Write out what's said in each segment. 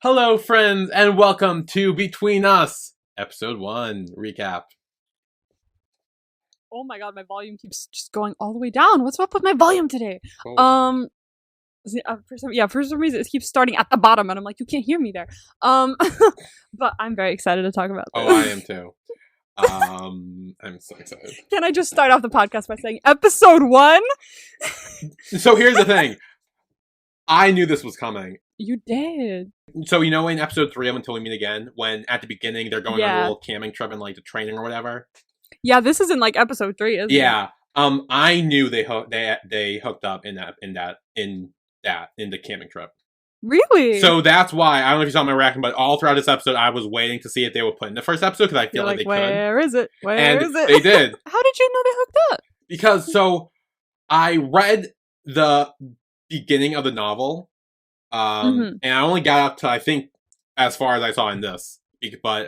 Hello, friends, and welcome to Between Us, Episode 1 recap. Oh my god, my volume keeps just going all the way down. What's up with my volume today? Oh. For some reason it keeps starting at the bottom, and I'm like, you can't hear me there. But I'm very excited to talk about this. Oh, I am too. I'm so excited. Can I just start off the podcast by saying Episode 1? So here's the thing. I knew this was coming. You did. So in Episode 3 of Until We Meet Again, when at the beginning they're going on a little camping trip and like the training or whatever. Yeah, this isn't like Episode 3, is it? Yeah. I knew they hooked up in the camping trip. Really? So that's why, I don't know if you saw my reaction, but all throughout this episode, I was waiting to see if they would put in the first episode, because I feel like they could. Where is it? Where is it? They did. How did you know they hooked up? Because, so, I read the beginning of the novel, and I only got up to, I think, as far as I saw in this. But,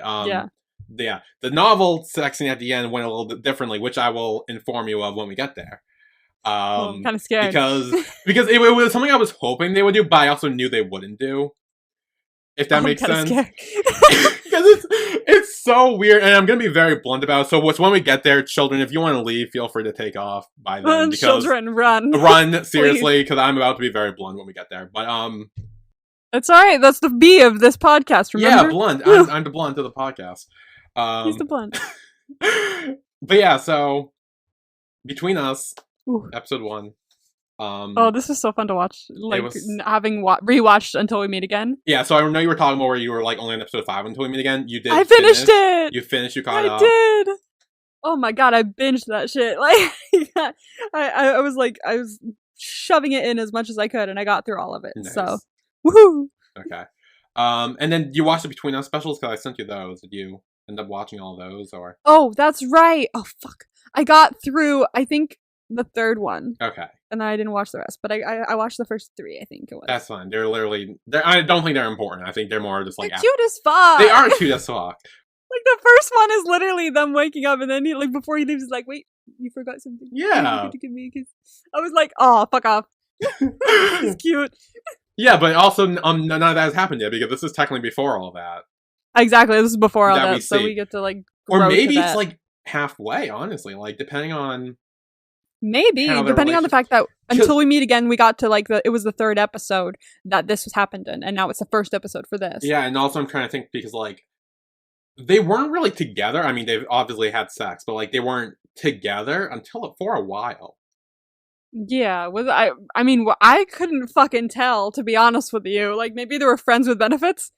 the novel section at the end went a little bit differently, which I will inform you of when we get there. I'm kind of scared because it was something I was hoping they would do, but I also knew they wouldn't do. If that makes sense, because it's so weird, and I'm gonna be very blunt about it. So, when we get there, children, if you want to leave, feel free to take off by then. Children, run seriously, because I'm about to be very blunt when we get there. But it's all right. That's the B of this podcast. Remember? Yeah, blunt. I'm the blunt of the podcast. He's the blunt. But yeah, so Between Us. Ooh. Episode 1. This is so fun to watch. Like, having rewatched Until We Meet Again. Yeah, so I know you were talking about where you were like only on episode 5 Until We Meet Again. You did. I finished it. You finished. You caught up. I did. Oh my god, I binged that shit. Like, I was shoving it in as much as I could, and I got through all of it. Nice. So, woohoo. Okay. And then you watched the Between Us specials, because I sent you those. Did you end up watching all those, or? Oh, that's right. Oh fuck, I got through, I think, the third one. Okay. And then I didn't watch the rest, but I watched the first 3, I think it was. That's fine. I don't think they're important. I think they're more just like... They're cute as fuck! They are cute as fuck. Like, the first one is literally them waking up, and then he, like, before he leaves, he's like, wait, you forgot something. Yeah. You give me a kiss. I was like, oh, fuck off. He's cute. Yeah, but also, none of that has happened yet, because this is technically before all that. Exactly, this is before all that, so we get to, like, or maybe it's, like, halfway, honestly, like, depending on... Maybe, depending on the fact that Until We Meet Again, we got to, like, it was the 3rd episode that this was happened in, and now it's the 1st episode for this. Yeah, and also I'm trying to think, because, like, they weren't really together. I mean, they've obviously had sex, but, like, they weren't together for a while. Yeah, I mean, I couldn't fucking tell, to be honest with you. Like, maybe they were friends with benefits?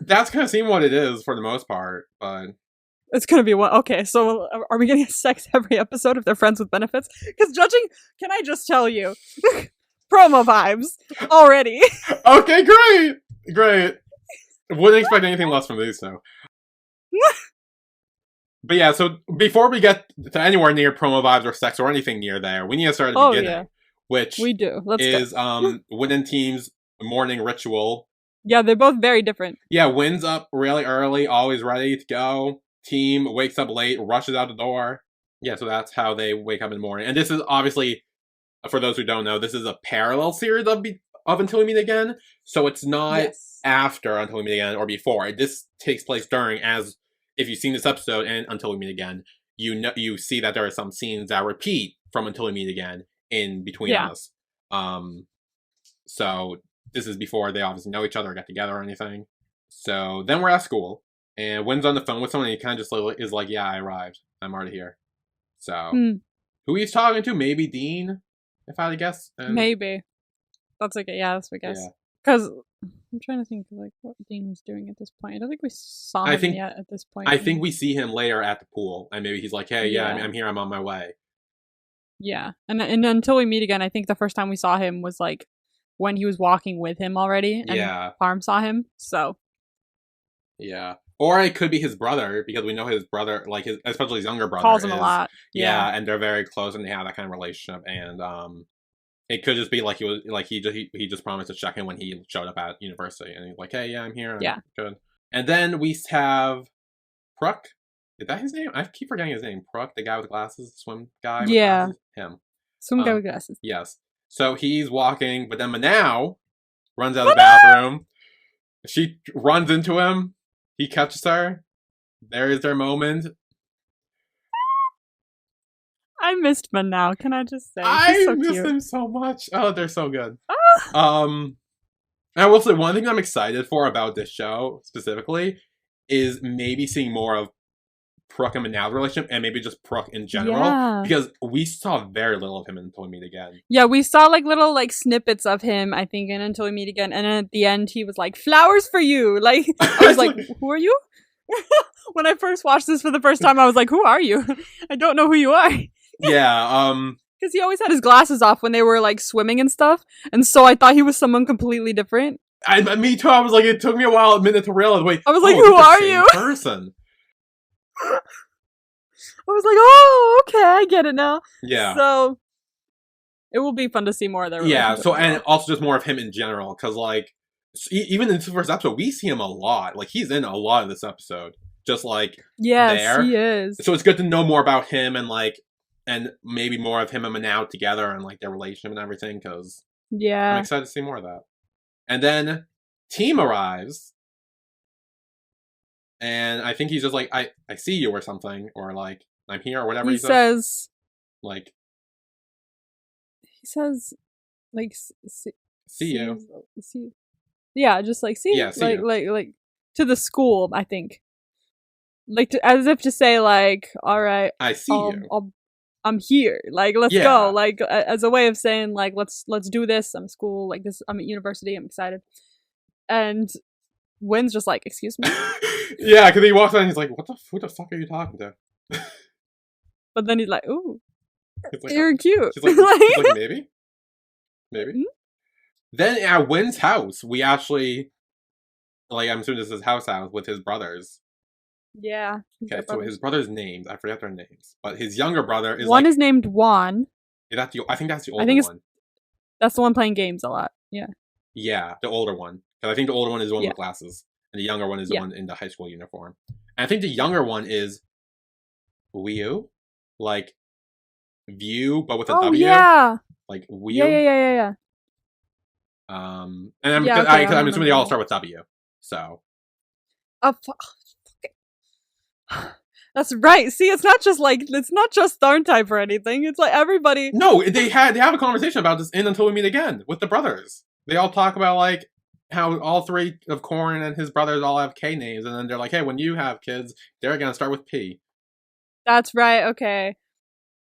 That's kind of seemed what it is, for the most part, but... It's gonna be what? Okay, so are we getting sex every episode if they're friends with benefits? Because can I just tell you, promo vibes already. Okay, great. Wouldn't expect anything less from these, though. But yeah, so before we get to anywhere near promo vibes or sex or anything near there, we need to start at the beginning, which we do. Is Win and Team's morning ritual. Yeah, they're both very different. Yeah, Win's up really early, always ready to go. Team wakes up late, rushes out the door. Yeah, so that's how they wake up in the morning. And this is obviously, for those who don't know, this is a parallel series of Until We Meet Again. So it's not after Until We Meet Again or before. This takes place during, as if you've seen this episode and Until We Meet Again, you see that there are some scenes that repeat from Until We Meet Again in Between Us. So this is before they obviously know each other or get together or anything. So then we're at school. And Wynn's on the phone with someone, and he kind of just is like, yeah, I arrived. I'm already here. So, who he's talking to? Maybe Dean, if I had to guess. Maybe. That's okay. Yeah, that's what I guess. Because I'm trying to think of, like, what Dean was doing at this point. I don't think we saw him yet at this point. I think we see him later at the pool, and maybe he's like, hey, I'm here, I'm on my way. Yeah. And Until We Meet Again, I think the first time we saw him was, like, when he was walking with him already, and Parm saw him, so. Yeah. Or it could be his brother, because we know his brother, like especially his younger brother, calls him a lot. Yeah, and they're very close, and they have that kind of relationship. And it could just be like he just promised to check in when he showed up at university, and he's like, "Hey, yeah, I'm here. I'm good." And then we have Pruk. Is that his name? I keep forgetting his name. Pruk, the guy with the glasses, the swim guy. With glasses? Him. Swim guy with glasses. Yes. So he's walking, but then Manao runs out of the bathroom. She runs into him. He catches her. There is their moment. I missed Men now. Can I just say I he's so miss cute. them so much. Oh, they're so good. Ah! And I will say one thing I'm excited for about this show specifically is maybe seeing more of Brooke and Manal's relationship, and maybe just Brooke in general, Yeah. because we saw very little of him until we meet again. Yeah, we saw like little like snippets of him, I think, in Until We Meet Again, and then at the end he was like, "Flowers for you." Like I was like, "Who are you?" When I first watched this for the first time, I was like, "Who are you?" I don't know who you are. Yeah, Because he always had his glasses off when they were like swimming and stuff, and so I thought he was someone completely different. me too. I was like, it took me a minute to realize. Wait, I was like, oh, who it's the are same you? Person. I was like, oh, okay, I get it now. Yeah. So it will be fun to see more of their Yeah. relationship So, as and well. also just more of him in general, because like even in this first episode, we see him a lot. Like he's in a lot of this episode, just like Yes, there. he is. So it's good to know more about him and maybe more of him and Manal together and like their relationship and everything, because I'm Yeah. excited to see more of that. And then Team arrives, and I think he's just like, I see you or something, or like, I'm here or whatever He says, like, like, see you. see, yeah, just like, see, Yeah, see like, you. like, to the school, I think. Like, as if to say, like, all right, I see you. I'm here. Like, let's Yeah. go. Like, as a way of saying, like, let's do this. I'm at school. Like, this. I'm at university. I'm excited. And Wynn's just like, excuse me. Yeah, because he walks out and he's like, who the fuck are you talking to? But then he's like, ooh, He's like, you're cute. She's like, maybe. Mm-hmm. Then at Wynn's house, we actually, like, I'm assuming this is his house with his brothers. Yeah. Okay, so his brothers' names, I forget their names, but his younger brother is one like, is named Juan. I think that's the older one. That's the one playing games a lot. Yeah. Yeah, the older one. Because I think the older one is the one Yeah. with glasses, and the younger one is the one in the high school uniform. And I think the younger one is Wio, like view, but with a W. Yeah. Like Wio. Yeah. And I'm assuming they all start with W. So. That's right. See, it's not just Tharn type or anything. It's like everybody. No, they have a conversation about this in Until We Meet Again with the brothers. They all talk about like how all three of Corn and his brothers all have K names, and then they're like, hey, when you have kids, they're gonna start with P. That's right. Okay,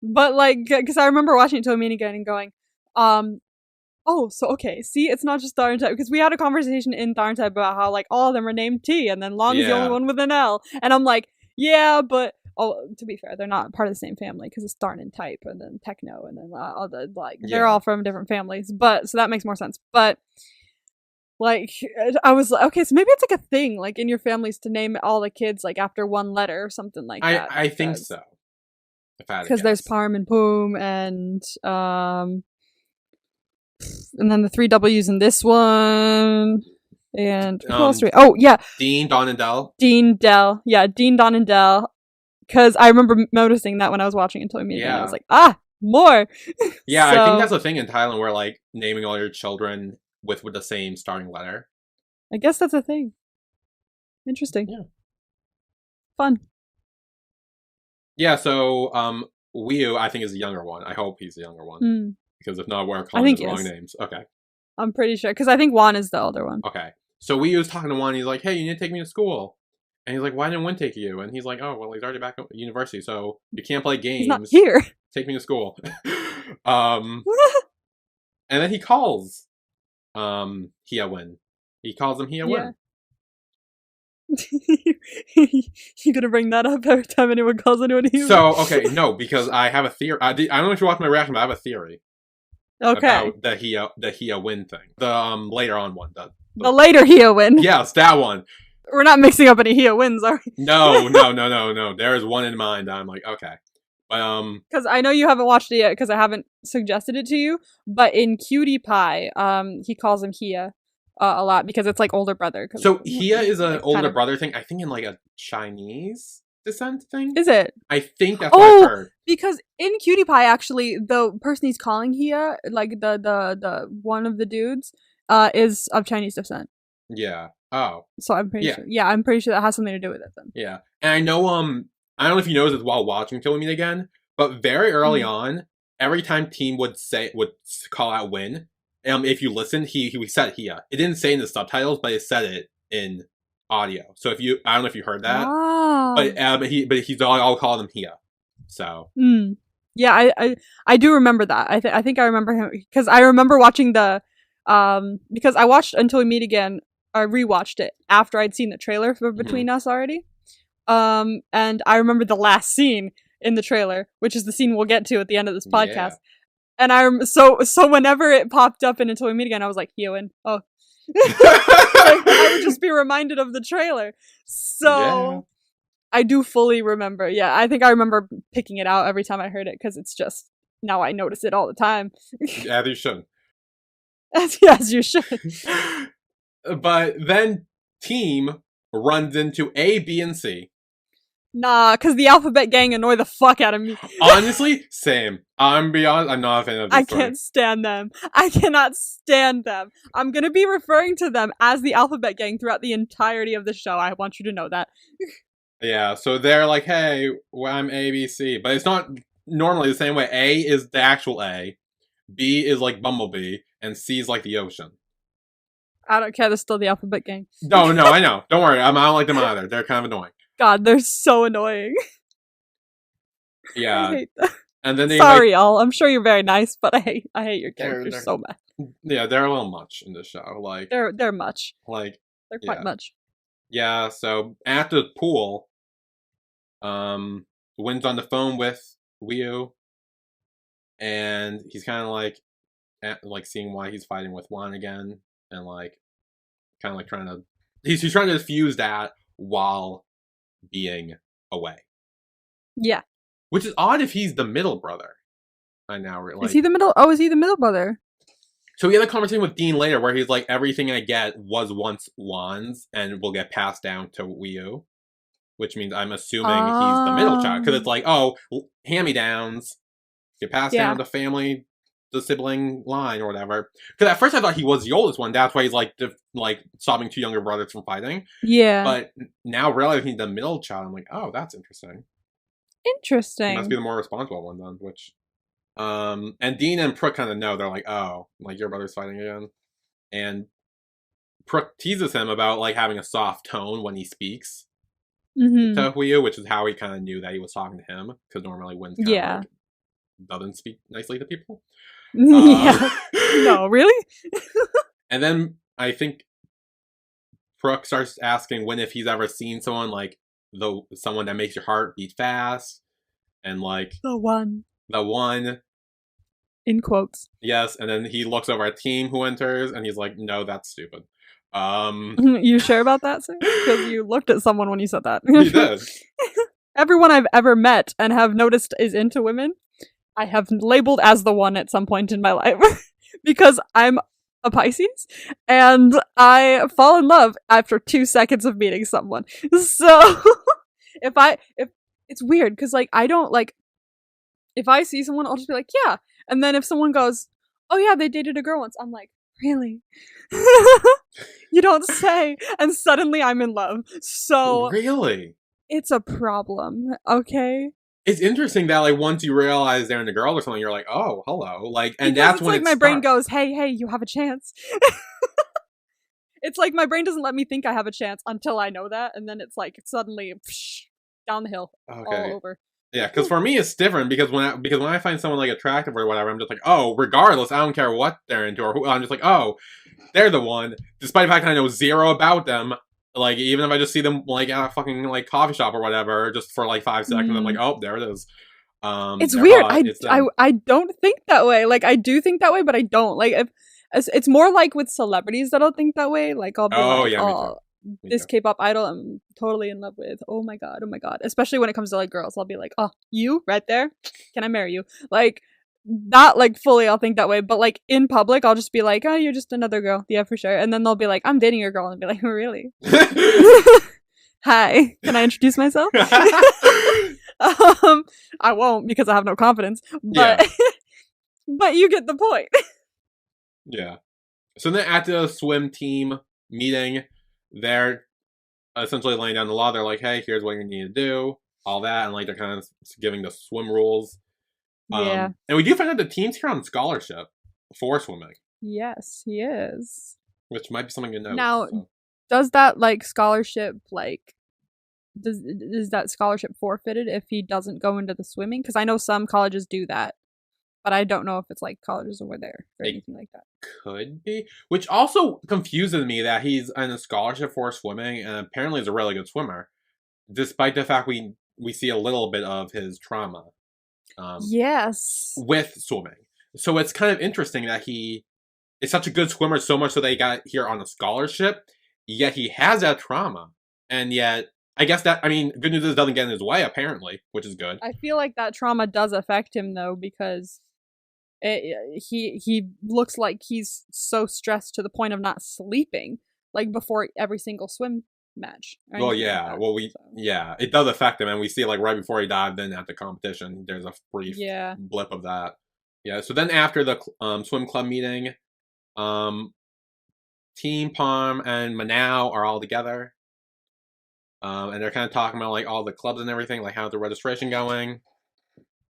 but like, because I remember watching Until We Meet Again and going, oh, so okay. See, it's not just Tharn type, because we had a conversation in Tharn type about how like all of them are named T, and then Long is the only one with an L, and I'm like, yeah, but to be fair, they're not part of the same family because it's Tharn and Type, and then Techno, and then all the they're all from different families. But so that makes more sense. But like, I was like, okay, so maybe it's like a thing, like in your families, to name all the kids like after one letter or something like that. I think so. Because there's Parm and Poom, and then the 3 W's in this one. And who else? Oh, yeah. Dean, Don, and Del. Dean, Del. Yeah, Dean, Don, and Del. Because I remember noticing that when I was watching Until We Meet Again. I was like, more. Yeah, so, I think that's a thing in Thailand where, like, naming all your children with the same starting letter. I guess that's a thing. Interesting. Yeah. Fun. Yeah, so, Wio, I think, is the younger one. I hope he's the younger one. Because if not, we're calling the wrong names. Okay. I'm pretty sure. Because I think Juan is the older one. Okay. So Wio's talking to Juan. He's like, hey, you need to take me to school. And he's like, why didn't Win take you? And he's like, oh, well, he's already back at university, so you can't play games. He's not here. Take me to school. And then he calls Hia Win. He calls him Hia Win. You're gonna bring that up every time anyone calls anyone Hia Win? So, okay, no, because I have a theory. I don't know if you watched my reaction, but I have a theory. Okay. About the Hia Win thing. The later on one. The later Hia Win. Yes, that one. We're not mixing up any Hia Wins, are we? No. There is one in mind. I'm like, okay. Because I know you haven't watched it yet because I haven't suggested it to you, but in Cutie Pie, he calls him Hia a lot because it's like older brother. So Hia is an older brother thing, I think in like a Chinese descent thing? Is it? I think that's what I've heard. Because in Cutie Pie, actually, the person he's calling Hia, like the one of the dudes, is of Chinese descent. Yeah. Oh. So I'm pretty Yeah. sure. Yeah, I'm pretty sure that has something to do with it then. Yeah. And I know, I don't know if you noticed this while watching Till We Meet Again, but very early Mm. on, every time team would call out win, if you listened, he said Hia. It didn't say in the subtitles, but it said it in audio. So I don't know if you heard that, Ah. but he's all call him Hia. So. Mm. Yeah, I do remember that. I think I remember him because I remember watching the because I watched Until We Meet Again. I rewatched it after I'd seen the trailer for Between Us already. And I remember the last scene in the trailer, which is the scene we'll get to at the end of this podcast. And so whenever it popped up in Until We Meet Again, I was like, Ewan, oh. Like, I would just be reminded of the trailer. So I do fully remember. Yeah, I think I remember picking it out every time I heard it because it's just now I notice it all the time. As you should. As you should. But then team runs into A, B, and C. Nah, because the Alphabet Gang annoy the fuck out of me. Honestly, same. I'm not a fan of this I can't stand them. I cannot stand them. I'm gonna be referring to them as the Alphabet Gang throughout the entirety of the show. I want you to know that. Yeah, so they're like, hey, I'm A, B, C. But it's not normally the same way. A is the actual A, B is like Bumblebee, and C is like the ocean. I don't care, they're still the Alphabet Gang. No, I know. Don't worry, I don't like them either. They're kind of annoying. God, they're so annoying. Yeah. I hate them. And then Sorry, y'all. I'm sure you're very nice, but I hate your characters so much. Yeah, they're a little much in this show. Like they're much. Like they're quite much. Yeah, so after the pool, Wynn's on the phone with Weo, and he's kind of like seeing why he's fighting with Juan again, and like kind of like trying to he's trying to diffuse that while being away. Yeah. Which is odd if he's the middle brother. I now realize. Is he the middle? Oh, is he the middle brother? So we had a conversation with Dean later where he's like, everything I get was once Juan's and will get passed down to Weo. Which means I'm assuming he's the middle child. Because it's like, oh, hand-me-downs get passed down to family, the sibling line or whatever. Because at first I thought he was the oldest one. That's why he's like stopping two younger brothers from fighting. Yeah. But now realizing he's the middle child, I'm like, oh, that's interesting. Interesting. He must be the more responsible one then, which... and Dean and Brooke kind of know. They're like, oh, like your brother's fighting again. And Brooke teases him about like having a soft tone when he speaks to Weo, which is how he kind of knew that he was talking to him, because normally Wynn's kind of like, doesn't speak nicely to people. No, really? And then I think Brooke starts asking Wynn if he's ever seen someone like someone that makes your heart beat fast, and like the one. In quotes. Yes, and then he looks over at Team who enters, and he's like, no, that's stupid. You sure about that, sir? Because you looked at someone when you said that. He did. Everyone I've ever met and have noticed is into women, I have labeled as the one at some point in my life. Because I'm a Pisces, and I fall in love after 2 seconds of meeting someone. So, if it's weird, because like, I don't like, if I see someone, I'll just be like, yeah. And then if someone goes, oh yeah, they dated a girl once, I'm like, really? You don't say. And suddenly I'm in love. So really? It's a problem, okay? It's interesting that like once you realize they're in a girl or something, you're like, oh, hello. Like, and because that's when like my brain goes, hey, you have a chance. It's like my brain doesn't let me think I have a chance until I know that, and then it's like suddenly down the hill, all over. Yeah, because for me it's different because when I find someone like attractive or whatever, I'm just like, oh, regardless, I don't care what they're into or who. I'm just like, oh, they're the one. Despite the fact that I know zero about them, like even if I just see them like at a fucking like coffee shop or whatever, just for like 5 seconds, I'm like, oh, there it is. It's weird. I don't think that way. Like I do think that way, but I don't. Like if it's more like with celebrities that I'll think that way. Like I'll be this K-pop idol I'm totally in love with. Oh my god. Especially when it comes to like girls, I'll be like, oh, you right there? Can I marry you? Like not like fully I'll think that way, but like in public I'll just be like, oh, you're just another girl. Yeah, for sure. And then they'll be like, I'm dating your girl, and I'll be like, oh, really? Hi, can I introduce myself? I won't because I have no confidence. But but you get the point. Yeah. So then at the swim team meeting. They're essentially laying down the law. They're like, hey, here's what you need to do, all that, and like they're kind of giving the swim rules. Yeah. And we do find out the team's here on scholarship for swimming, Yes, he is. which might be something to note. Now, So. does that like scholarship like is that scholarship forfeited if he doesn't go into the swimming? Because I know some colleges do that, but I don't know if it's like colleges over there or anything like that. Could be, which also confuses me that he's in a scholarship for swimming and apparently is a really good swimmer, despite the fact we see a little bit of his trauma. Yes. With swimming. So it's kind of interesting that he is such a good swimmer, so much so that he got here on a scholarship, yet he has that trauma. And yet, I guess that, I mean, good news is it doesn't get in his way, apparently, which is good. I feel like that trauma does affect him, though, because he looks like he's so stressed to the point of not sleeping, like, before every single swim match. Well, yeah. Like Well, yeah, it does affect him, and we see, like, right before he dived in at the competition, there's a brief blip of that. Yeah, so then after the swim club meeting, Team Palm and Manao are all together. And they're kind of talking about, like, all the clubs and everything, like, how's the registration going.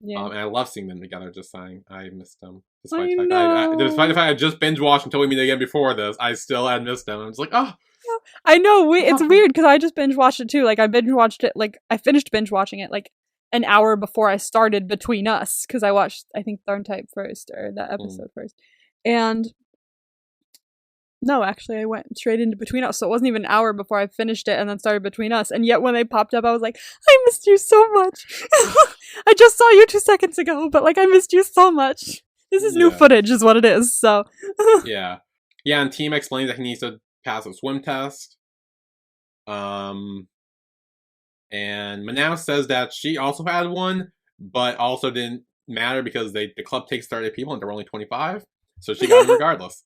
Yeah. And I love seeing them together, just saying. I missed them. Despite the fact I just binge watched until we meet again before this, I still had missed them. I was like, oh. I know, it's weird, because I just binge watched it too. Like, I binge watched it, like, I finished binge watching it, like, an hour before I started Between Us, because I watched, I think, Tharntype first, or that episode first. And no, actually, I went straight into Between Us, so it wasn't even an hour before I finished it and then started Between Us. And yet, when they popped up, I was like, I missed you so much. I just saw you 2 seconds ago, but, like, I missed you so much. This is new footage, is what it is, so. Yeah. Yeah, and Team explains that he needs to pass a swim test. And Manao says that she also had one, but also didn't matter because the club takes 30 people and they're only 25. So she got him regardless.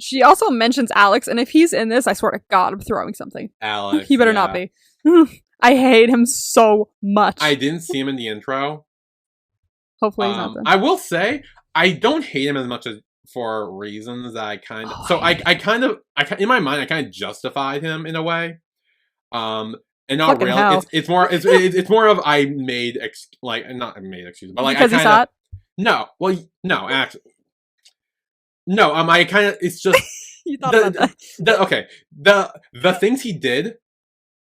She also mentions Alex, and if he's in this, I swear to God, I'm throwing something. Alex. He better not be. I hate him so much. I didn't see him in the intro. Hopefully he's not then. I will say, I don't hate him as much as for reasons that I kind of... I kind of... in my mind, I kind of justified him in a way. And not really. It's more of I made... not made excuses, but like because I kind of... he saw it? No. Well, no, actually... No, I kind of... It's just... You thought about that. Okay. The things he did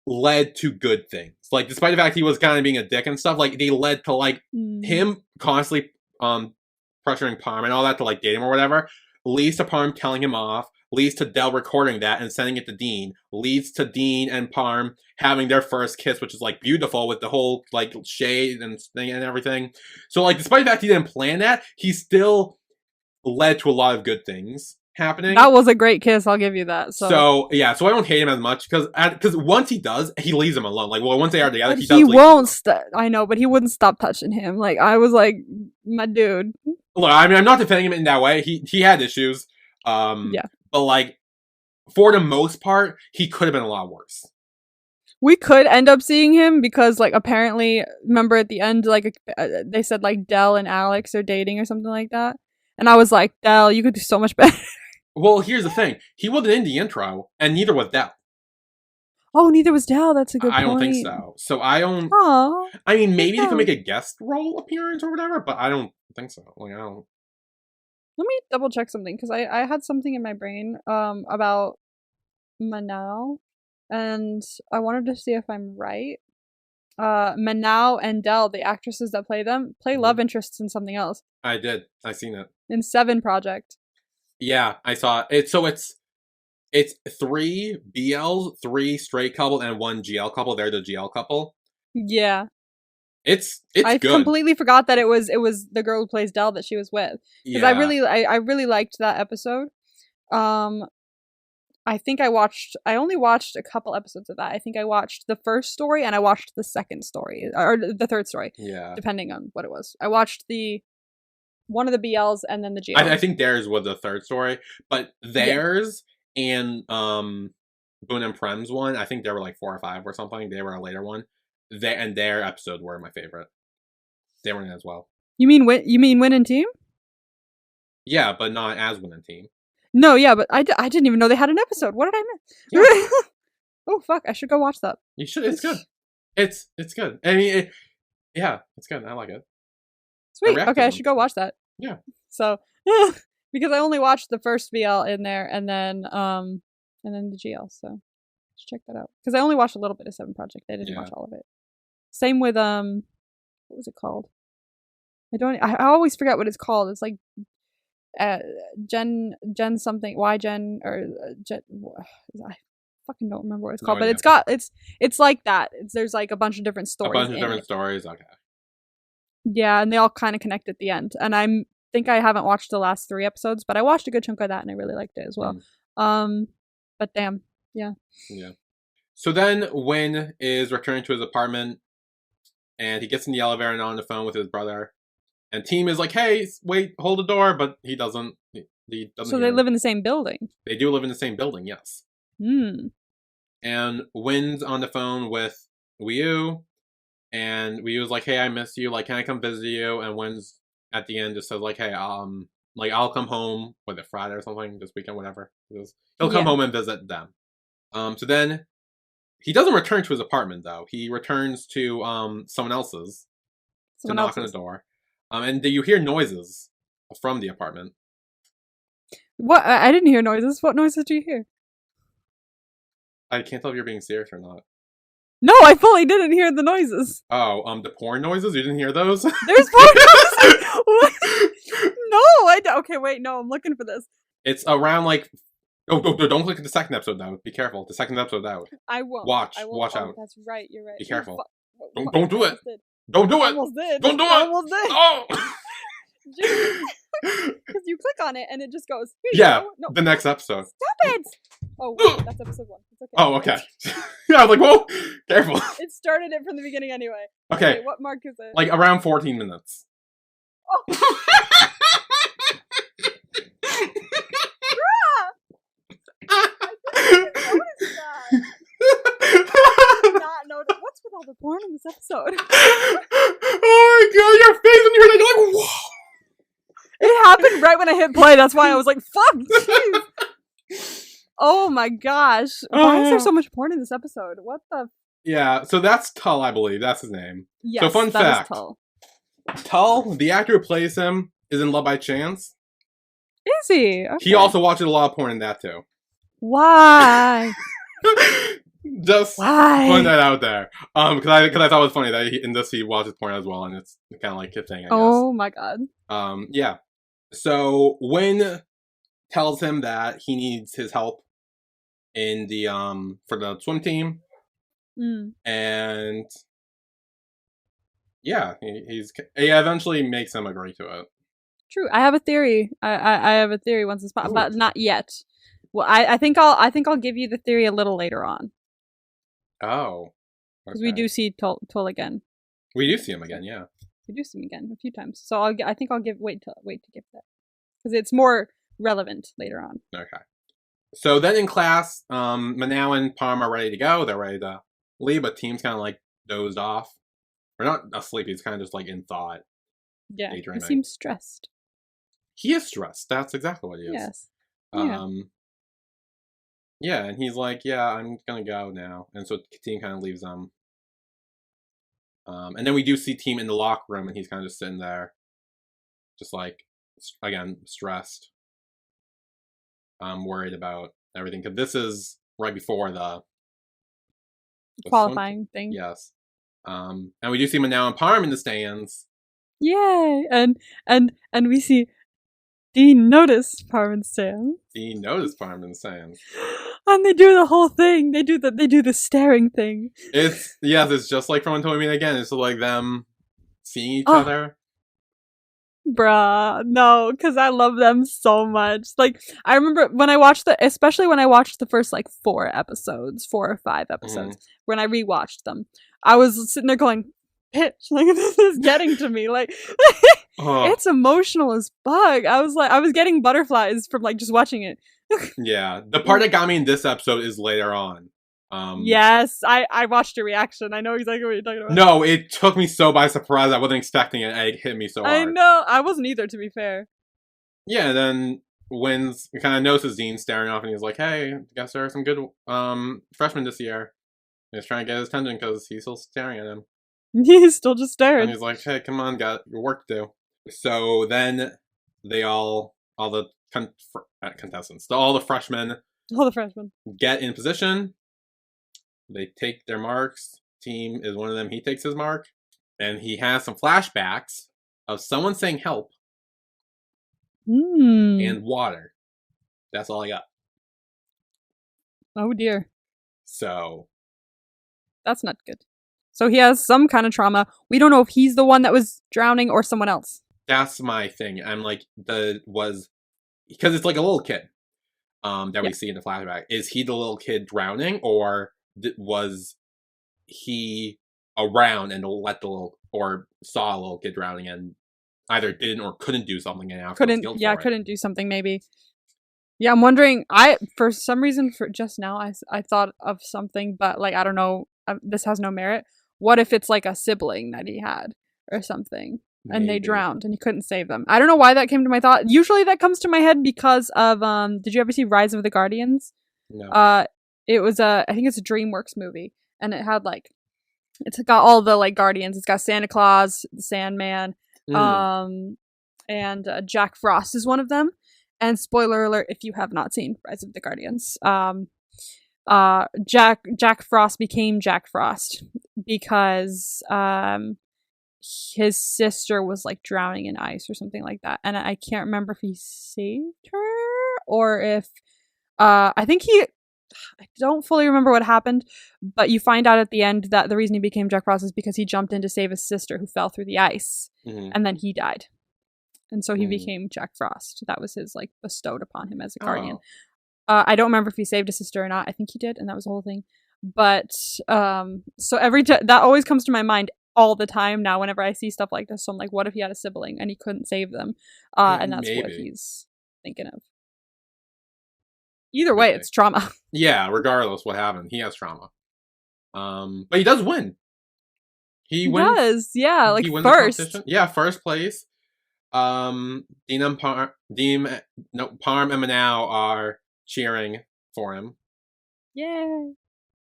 led to good things. Like, despite the fact he was kind of being a dick and stuff, like, they led to, like, him constantly pressuring Parm and all that to, like, date him or whatever, leads to Parm telling him off, leads to Del recording that and sending it to Dean, leads to Dean and Parm having their first kiss, which is, like, beautiful with the whole, like, shade and thing and everything. So, like, despite the fact he didn't plan that, he still led to a lot of good things happening. That was a great kiss, I'll give you that. So yeah, so I don't hate him as much because once he does, he leaves him alone. Like, well, once they are together, he won't. I know, but he wouldn't stop touching him. Like, I was like, my dude. Look, I mean, I'm not defending him in that way. He had issues. Yeah, but like for the most part, he could have been a lot worse. We could end up seeing him because, like, apparently, remember at the end, like, they said like Del and Alex are dating or something like that. And I was like, Del, you could do so much better. Well, here's the thing. He wasn't in the intro, and neither was Del. Oh, neither was Del. That's a good point. I don't think so. So I don't... Aww. I mean, maybe they could make a guest role appearance or whatever, but I don't think so. Like, I don't... Let me double check something, because I had something in my brain about Manao, and I wanted to see if I'm right. Manao and Del, the actresses that play them, play love interests in something else. I did. I seen it. In Seven Project. Yeah, I saw it. So it's 3 BLs, 3 straight couple, and 1 GL couple. They're the GL couple. Yeah. It's I good. completely forgot that it was the girl who plays Del that she was with. Because I really liked that episode. I think I only watched a couple episodes of that. I think I watched the first story and I watched the second story, or the third story. Yeah. Depending on what it was. I watched one of the BLs and then the GL. I think theirs was the third story, but theirs and Boone and Prem's one, I think they were like 4 or 5 or something. They were a later one. Their episode were my favorite. They were in it as well. You mean Win and Team? Yeah, but not as Win and Team. No, yeah, but I didn't even know they had an episode. What did I miss? Yeah. Oh fuck! I should go watch that. You should. It's good. It's good. I mean, yeah, it's good. I like it. Sweet. Okay, I should go watch that. Yeah. So, because I only watched the first VL in there, and then the GL. So, let's check that out. Because I only watched a little bit of Seven Project. I didn't watch all of it. Same with what was it called? I always forget what it's called. It's like Gen something, Y Gen, or Gen, I fucking don't remember what it's called, but it's like that. There's like a bunch of different stories. A bunch of different stories. Okay. Yeah, and they all kind of connect at the end. And I think I haven't watched the last 3 episodes, but I watched a good chunk of that, and I really liked it as well. But damn, yeah. Yeah. So then Win is returning to his apartment, and he gets in the elevator and on the phone with his brother. And Team is like, hey, wait, hold the door, but he doesn't. He doesn't. So they live in the same building. They do live in the same building, yes. And Win's on the phone with Wii-U, and Wii-U's like, hey, I miss you. Like, can I come visit you? And Win's at the end just says like, hey, I'll come home with a Friday or something this weekend, whatever. He'll come home and visit them. So then he doesn't return to his apartment though. He returns to someone else's to knock on the door. And you hear noises from the apartment. What? I didn't hear noises. What noises do you hear? I can't tell if you're being serious or not. No, I fully didn't hear the noises. Oh, the porn noises? You didn't hear those? There's porn noises? What? No, okay, wait, no, I'm looking for this. It's around like... Oh, don't click at the second episode now. Be careful. The second episode out. I won't. Watch out. That's right, you're right. Be careful. Don't do it. Don't do it. Almost did. Don't do it. Almost did. Oh! Because you click on it and it just goes. Yeah, no. The next episode. Stop it! Oh, wait, that's episode 1. It's okay. Oh, okay. I was like, whoa, careful. It started it from the beginning anyway. Okay. Wait, what mark is it? Like around 14 minutes. Oh. What's with all the porn in this episode? Oh my god, your face when you heard that, you're like, whoa! It happened right when I hit play, that's why I was like, fuck, jeez. Oh my gosh. Why is there so much porn in this episode? What the? Yeah, so that's Tull, I believe. That's his name. Yes, so fun fact. Tull. Tull, the actor who plays him, is in Love by Chance. Is he? Okay. He also watches a lot of porn in that too. Why? Just putting that out there. Because I thought it was funny that in this he watches porn as well, and it's kind of like a thing, I guess. Oh my god. Yeah. So Win tells him that he needs his help in the for the swim team, and yeah, he eventually makes him agree to it. True. I have a theory. I have a theory once it's but not yet. Well, I think I'll give you the theory a little later on. Oh, because we do see Tull again. We do see him again, yeah. We do see him again a few times. So I think I'll wait to give that because it's more relevant later on. Okay. So then in class, Manao and Palm are ready to go. They're ready to leave, but Team's kind of like dozed off. Or not asleep, he's kind of just like in thought. Yeah, he seems stressed. He is stressed. That's exactly what he is. Yes. Yeah, and he's like, yeah, I'm gonna go now. And so Team kind of leaves them. And then we do see Team in the locker room, and he's kind of just sitting there. Just like, again, stressed. Worried about everything. Because this is right before the qualifying thing. Yes. And we do see Manao and Parm in the stands. Yay! And we see Dean notice Parm in the stands. Dean noticed Parm in the stands. And they do the whole thing. They do the staring thing. It's just like from Until We Meet Again. It's like them seeing each other. Bruh, no, because I love them so much. Like, I remember when I watched especially when I watched the first like 4 or 5 episodes, when I rewatched them, I was sitting there going, bitch, like this is getting to me. Like, it's emotional as fuck. I was getting butterflies from like just watching it. Yeah, the part that got me in this episode is later on. Yes, I watched your reaction. I know exactly what you're talking about. No, it took me so by surprise. I wasn't expecting it, and it hit me so hard. I know. I wasn't either, to be fair. Yeah, and then wins, kind of notices Dean staring off, and he's like, "Hey, guess there are some good freshmen this year." And he's trying to get his attention because he's still staring at him, He's still just and staring. he's like, "Hey, come on, got your work to do." So then they all the contestants, all the freshmen All the freshmen. get in position. They take their marks. Team is one of them. He takes his mark, and he has some flashbacks of someone saying "help" and water. That's all I got. Oh dear. So That's not good. So he has some kind of trauma. We don't know if he's the one that was drowning or someone else. that's my thing. I'm like, because it's like a little kid that we see in the flashback. Is he the little kid drowning, or was he around and let the little, or saw a little kid drowning and either didn't or couldn't do something and now feels guilt for it? Couldn't do something maybe. Yeah, I'm wondering. For some reason, for just now, I thought of something, but like I don't know. This has no merit. What if it's like a sibling that he had or something, and they drowned and he couldn't save them? I don't know why that came to my thought. Usually that comes to my head because of Did you ever see Rise of the Guardians? No. It was I think it's a DreamWorks movie, and it had like it's got all the like guardians. It's got Santa Claus, the Sandman, and Jack Frost is one of them. And spoiler alert, if you have not seen Rise of the Guardians, Jack Frost became Jack Frost because his sister was like drowning in ice or something like that, and I can't remember if he saved her or if I think I don't fully remember what happened, but you find out at the end that the reason he became Jack Frost is because he jumped in to save his sister who fell through the ice, and then he died. And so he became Jack Frost. That was his, like, bestowed upon him as a guardian. I don't remember if he saved a sister or not. I think he did, and that was the whole thing. But, so that always comes to my mind all the time now whenever I see stuff like this. So I'm like, what if he had a sibling and he couldn't save them? And that's what he's thinking of. Either way, it's trauma. Yeah, regardless what happened, he has trauma. But he does win. He wins. Yeah, like first. Yeah, first place. Parm and Manao are cheering for him. Yay.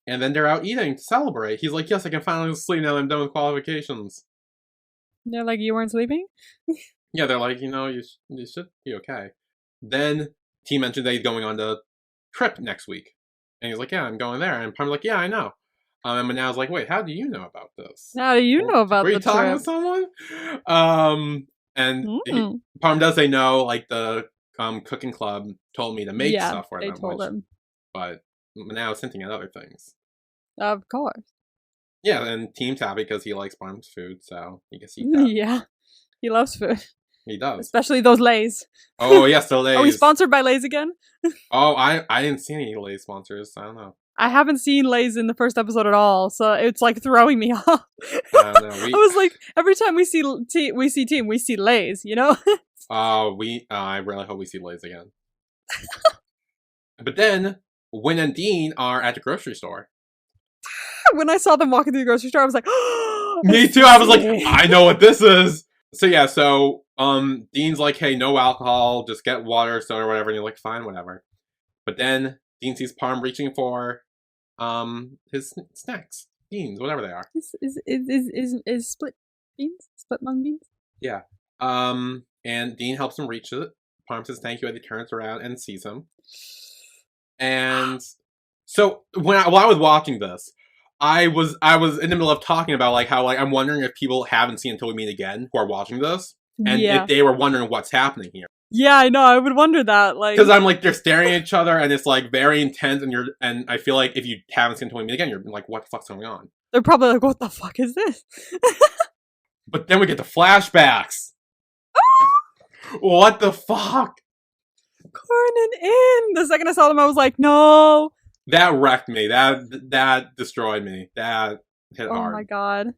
And then they're out eating to celebrate. He's like, yes, I can finally sleep now that I'm done with qualifications. They're like, you weren't sleeping? Yeah, they're like, you should be okay. Then he mentioned that he's going on the trip next week. And he's like, yeah, I'm going there. And Parm's like, yeah, I know. And Manao's like, wait, how do you know about this? How do you know about the trip? Were you talking to someone? And Parm does say no, like the cooking club told me to make stuff for them. They told him. But Manao's hinting at other things. Of course. Yeah, and Team's happy because he likes Parm's food, so he gets eat that. Yeah, he loves food. He does. Especially those Lay's. Oh, yes, the Lay's. Are we sponsored by Lay's again? Oh, I didn't see any Lay's sponsors. I don't know. I haven't seen Lay's in the first episode at all, so it's like throwing me off. I don't know. I was like, every time we see Team, we see Lay's, you know? I really hope we see Lay's again. But then, Win and Dean are at the grocery store. When I saw them walking through the grocery store, I was like, me too. I was like, I know what this is. So yeah, Dean's like, hey, no alcohol, just get water, soda, or whatever. And you're like, fine, whatever. But then Dean sees Parm reaching for his snacks, beans, whatever they are. Is split beans? Split mung beans? Yeah. And Dean helps him reach it. Parm says thank you, and he turns around and sees him. And so while I was watching this, I was in the middle of talking about like how like I'm wondering if people haven't seen Until We Meet Again who are watching this, and if they were wondering what's happening here. Yeah, I know. I would wonder that, like, because I'm like they're staring at each other, and it's like very intense, and I feel like if you haven't seen Until We Meet Again, you're like, what the fuck's going on? They're probably like, what the fuck is this? But then we get the flashbacks. What the fuck? Corn and In. The second I saw them, I was like, no. That wrecked me. That destroyed me. That hit hard. Oh my god.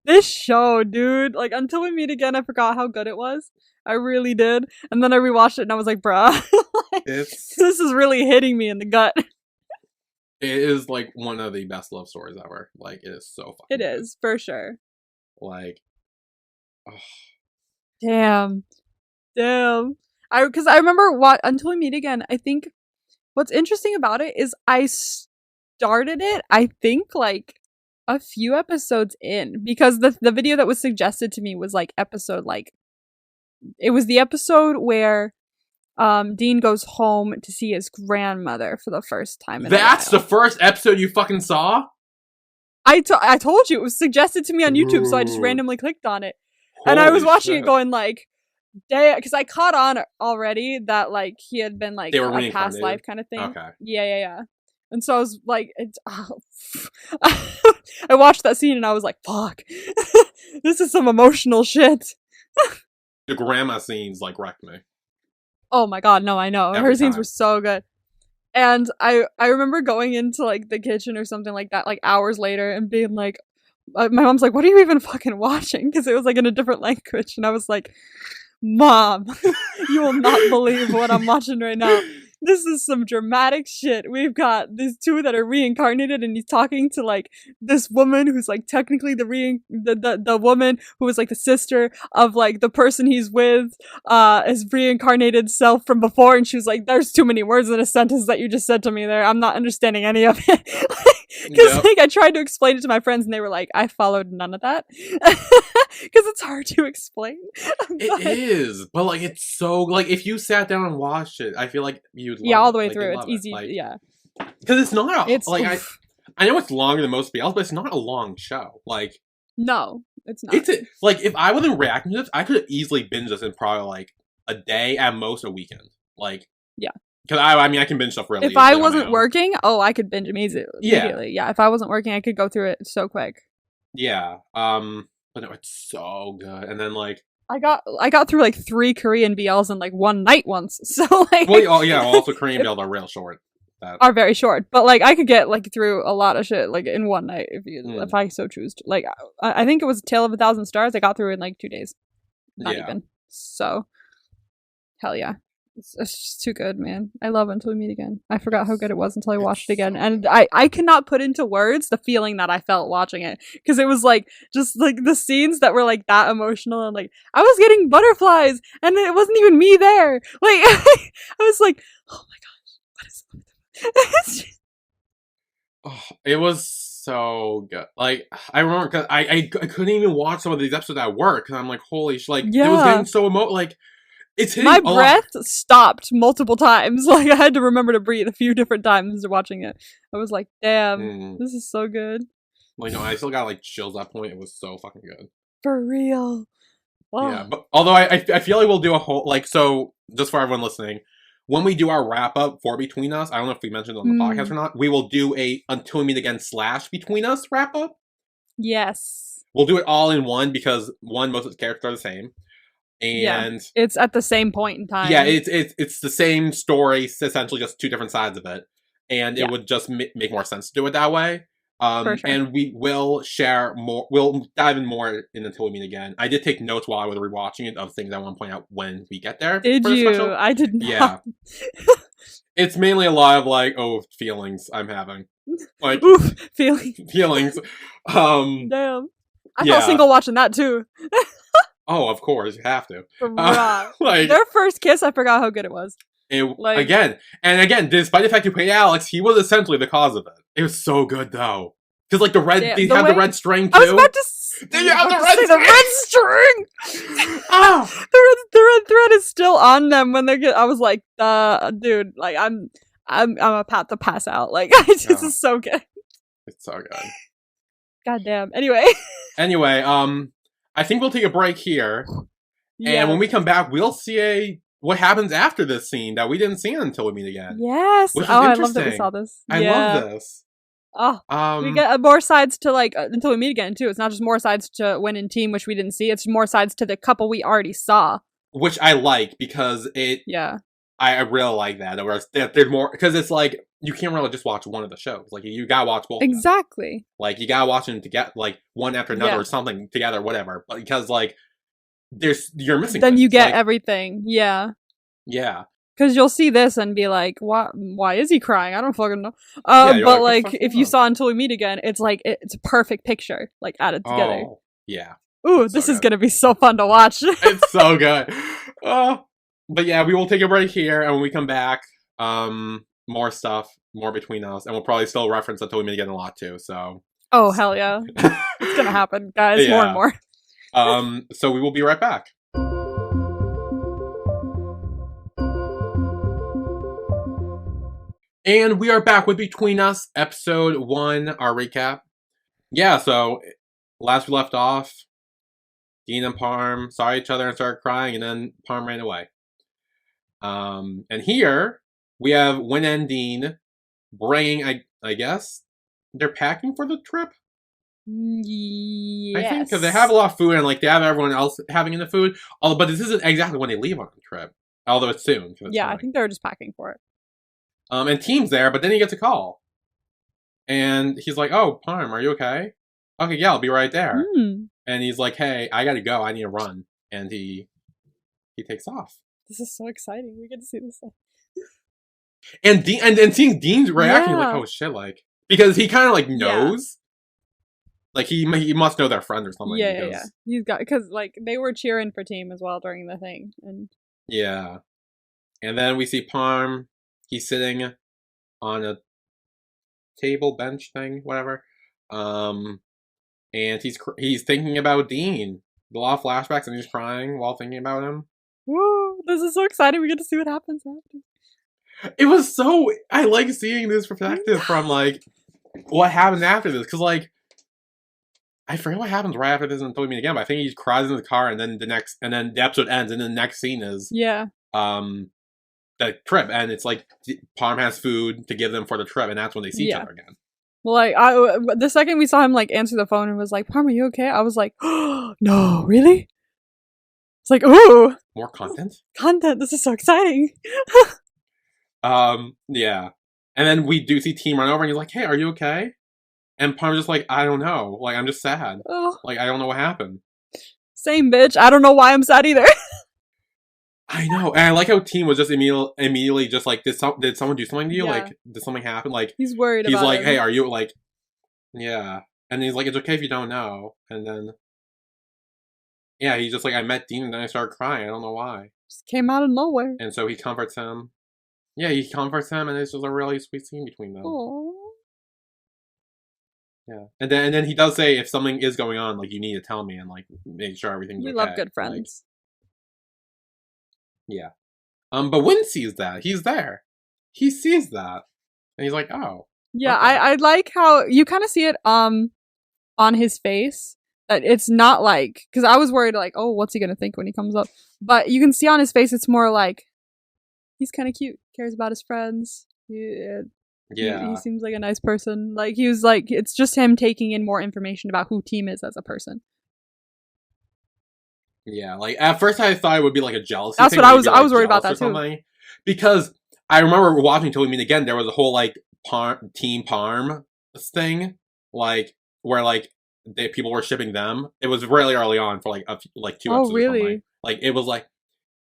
This show, dude. Like, Until We Meet Again, I forgot how good it was. I really did. And then I rewatched it and I was like, bruh. Like, this is really hitting me in the gut. It is like one of the best love stories ever. Like, it is so fucking good. Is, for sure. Like, Damn. Because I remember what Until We Meet Again. I think what's interesting about it is I started it. I think like a few episodes in, because the video that was suggested to me was like episode like it was the episode where Dean goes home to see his grandmother for the first time. That's the first episode you fucking saw? I told you it was suggested to me on YouTube, so I just randomly clicked on it. And I was watching it going like, damn, because I caught on already that like he had been like a past life kind of thing. Okay. Yeah. And so I was like, I watched that scene and I was like, fuck, this is some emotional shit. The grandma scenes like wrecked me. Oh my god, no, I know. Her scenes were so good. And I remember going into like the kitchen or something like that like hours later and being like, my mom's like, what are you even fucking watching? Because it was like in a different language. And I was like, Mom, you will not believe what I'm watching right now. This is some dramatic shit. We've got these two that are reincarnated, and he's talking to like this woman who's like technically the woman who was like the sister of like the person he's with, his reincarnated self from before. And she was like, "There's too many words in a sentence that you just said to me there. I'm not understanding any of it." Because like I tried to explain it to my friends, and they were like, "I followed none of that," because it's hard to explain. It is, but like it's so like if you sat down and watched it, I feel like you'd love all the way like, through. It's easy, like, yeah. Because it's not It's like I know it's longer than most BLs, but it's not a long show. Like no, it's not. It's like if I wasn't reacting to this, I could have easily binged this in probably like a day, at most a weekend. Like yeah. Because I mean, I can binge stuff really. If I wasn't working, I could binge immediately. Yeah. If I wasn't working, I could go through it so quick. Yeah. But no, it's so good. And then like I got through like 3 Korean BLs in like one night once. So like, also Korean BLs are real short. Are very short, but like I could get like through a lot of shit like in one night if I so choose to. Like I think it was Tale of a Thousand Stars. I got through in like 2 days. Not even. So hell yeah. It's just too good, man. I love Until We Meet Again. I forgot how good it was until I watched it again. And I cannot put into words the feeling that I felt watching it. Because it was like, just like the scenes that were like that emotional. And like, I was getting butterflies. And it wasn't even me there. Like, I was like, oh my gosh, what is it? It was so good. Like, I remember, because I couldn't even watch some of these episodes at work. Because I'm like, holy shit. Like, it was getting so like, it's my breath stopped multiple times. Like I had to remember to breathe a few different times watching it. I was like, damn, this is so good. Like, no, I still got like chills at that point. It was so fucking good. For real. Wow. Yeah, but although I feel like we'll do a whole, like, so just for everyone listening, when we do our wrap up for Between Us, I don't know if we mentioned it on the podcast or not, we will do a Until We Meet Again / Between Us wrap up. Yes. We'll do it all in one because most of the characters are the same. And it's at the same point in time. Yeah, it's the same story, essentially just 2 different sides of it. And it would just make more sense to do it that way. For sure. And we will share more, we'll dive in more in Until We Meet Again. I did take notes while I was rewatching it of things I want to point out when we get there. Did you? I did not. Yeah. It's mainly a lot of like, feelings I'm having. Like, oof, feelings. Damn. I felt single watching that too. Oh, of course, you have to. Like, their first kiss, I forgot how good it was. Again, despite the fact you played Alex, he was essentially the cause of it. It was so good, though. Because, like, the red string, too. I was about to say the red string! Oh! The red thread is still on them when they're I was like, dude, like, I'm about to pass out. Like, this is so good. It's so good. Goddamn. Anyway, I think we'll take a break here. And when we come back, we'll see what happens after this scene that we didn't see Until We Meet Again. Yes. Which is I love that we saw this. I love this. We get more sides to like Until We Meet Again too. It's not just more sides to Win and Team, which we didn't see. It's more sides to the couple we already saw. Which I like because I really like that. Whereas there's more, because it's like you can't really just watch one of the shows. Like you gotta watch both. Exactly. Of them. Like you gotta watch them together, like one after another or something together, whatever. But because like you're missing. Then things. You get everything. Yeah. Yeah. Because you'll see this and be like, why is he crying? I don't fucking know. But like if you saw Until We Meet Again, it's like it's a perfect picture, like added together. Oh, yeah. Ooh, this is gonna be so fun to watch. It's so good. But yeah, we will take a break here, and when we come back, more stuff, more between us, and we'll probably still reference that Toy Me Again a lot too. So, Oh hell yeah, it's gonna happen, guys. More and yeah. more. So we will be right back. And we are back with Between Us, episode 1, our recap. Yeah, so last we left off, Dean and Parm saw each other and started crying, and then Parm ran away. And here we have Win and Dean bringing, I guess, they're packing for the trip. Yes. I think because they have a lot of food and like they have everyone else having the food. Although, but this isn't exactly when they leave on the trip. Although it's soon. Yeah, I think they're just packing for it. And Team's there, but then he gets a call, and he's like, "Oh, Parm, are you okay? Okay, yeah, I'll be right there." And he's like, "Hey, I gotta go. I need to run." And he takes off. This is so exciting. We get to see this. And Dean and seeing Dean's reaction, like, "Oh shit!" Like because he kind of like knows. Like he must know their friend or something. Yeah. He's got because like they were cheering for Team as well during the thing, and yeah. And then we see Parm. He's sitting on a table, bench thing, whatever. And he's thinking about Dean. A lot of flashbacks, and he's crying while thinking about him. Woo! This is so exciting. We get to see what happens after. It was so. I like seeing this perspective from like what happened after this, because like I forget what happens right after this in Toy Me Again, but I think he cries in the car, and then the episode ends, and then the next scene is the trip, and it's like Parm has food to give them for the trip, and that's when they see each other again. Well, like the second we saw him like answer the phone and was like, "Parm, are you okay?" I was like, "Oh no, really?" It's like, "Ooh, more content. This is so exciting." Yeah, and then we do see Team run over, and he's like, "Hey, are you okay?" And Parm's just like, "I don't know. Like, I'm just sad. Like, I don't know what happened." Same, bitch. I don't know why I'm sad either. I know, and I like how Team was just immediately just like, did someone do something to you? Like, did something happen? Like, he's worried. He's like, "Hey, are you like?" Yeah, and he's like, "It's okay if you don't know." And then, yeah, he's just like, "I met Dean and then I started crying. I don't know why." Just came out of nowhere. And so he comforts him. Yeah, he comforts him, and it's just a really sweet scene between them. Aww. Yeah, and then he does say, if something is going on, like, you need to tell me and like make sure everything's okay. We love good friends. Like, yeah. But Win sees that. He's there. He sees that. And he's like, "Oh." Yeah, okay. I like how you kind of see it on his face. That it's not like, because I was worried like, oh, what's he gonna think when he comes up? But you can see on his face it's more like he's kind of cute, cares about his friends. He seems like a nice person. Like he was like, it's just him taking in more information about who Team is as a person. Yeah, like at first I thought it would be like a jealousy. That's what I was worried about that too. Because I remember watching Toy Me Again, there was a whole like Team Parm thing, like where like people were shipping them. It was really early on for like 2 episodes. Oh really? Or something. Like it was like,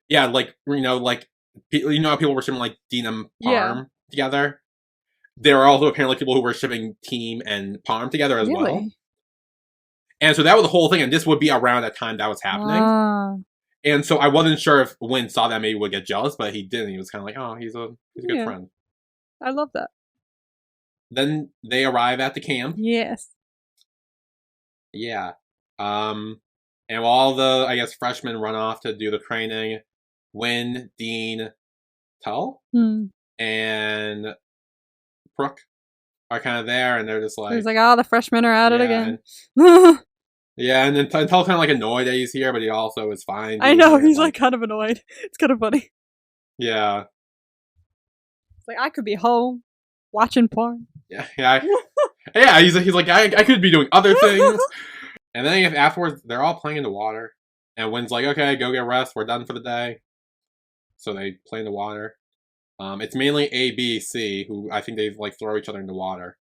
yeah, like like how people were shipping like Dean and Parm together. There were also apparently people who were shipping Team and Parm together as well. And so that was the whole thing, and this would be around that time that was happening. And so I wasn't sure if Win saw that maybe would get jealous, but he didn't. He was kind of like, "Oh, he's a good friend." I love that. Then they arrive at the camp. Yes. Yeah. And while all the, I guess, freshmen run off to do the training, Win, Dean, Tull, and Brooke are kind of there, and they're just like... He's like, "Oh, the freshmen are at it again." Yeah, and then Tull kind of like annoyed that he's here, but he also is fine. I know, he's like kind of annoyed. It's kind of funny. Yeah. It's like, I could be home, watching porn. Yeah. Yeah, he's like, I could be doing other things. And then afterwards, they're all playing in the water. And Win's like, "Okay, go get rest. We're done for the day." So they play in the water. It's mainly A, B, C, who I think they like throw each other in the water.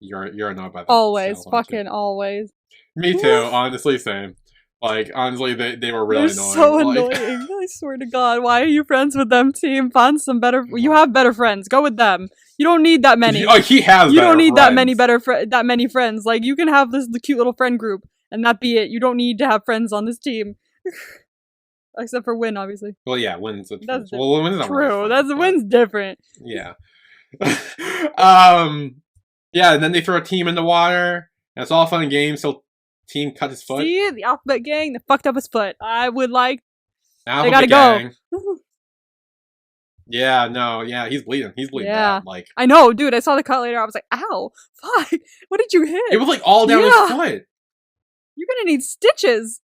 You're annoyed by that. Always, fucking always. Me too, honestly, same. Like, honestly, they were really annoying. So annoying. I swear to God, why are you friends with them, Team? Find some better... You have better friends. Go with them. You don't need that many. He has. You don't need that many friends. Like, you can have the cute little friend group, and that be it. You don't need to have friends on this team. Except for Win, obviously. Well, yeah, Win's a That's well, Win's not true. really fun, That's but Win's different. yeah. Yeah, and then they throw a team in the water, and it's all fun and games. So team cut his foot. See, the Alphabet Gang, they fucked up his foot. I would like. Alphabet they gotta Gang. go. Yeah, no, yeah, he's bleeding. He's bleeding. Yeah. Bad. Like I know, dude. I saw the cut later. I was like, ow, fuck. What did you hit? it was like all down his foot. You're gonna need stitches.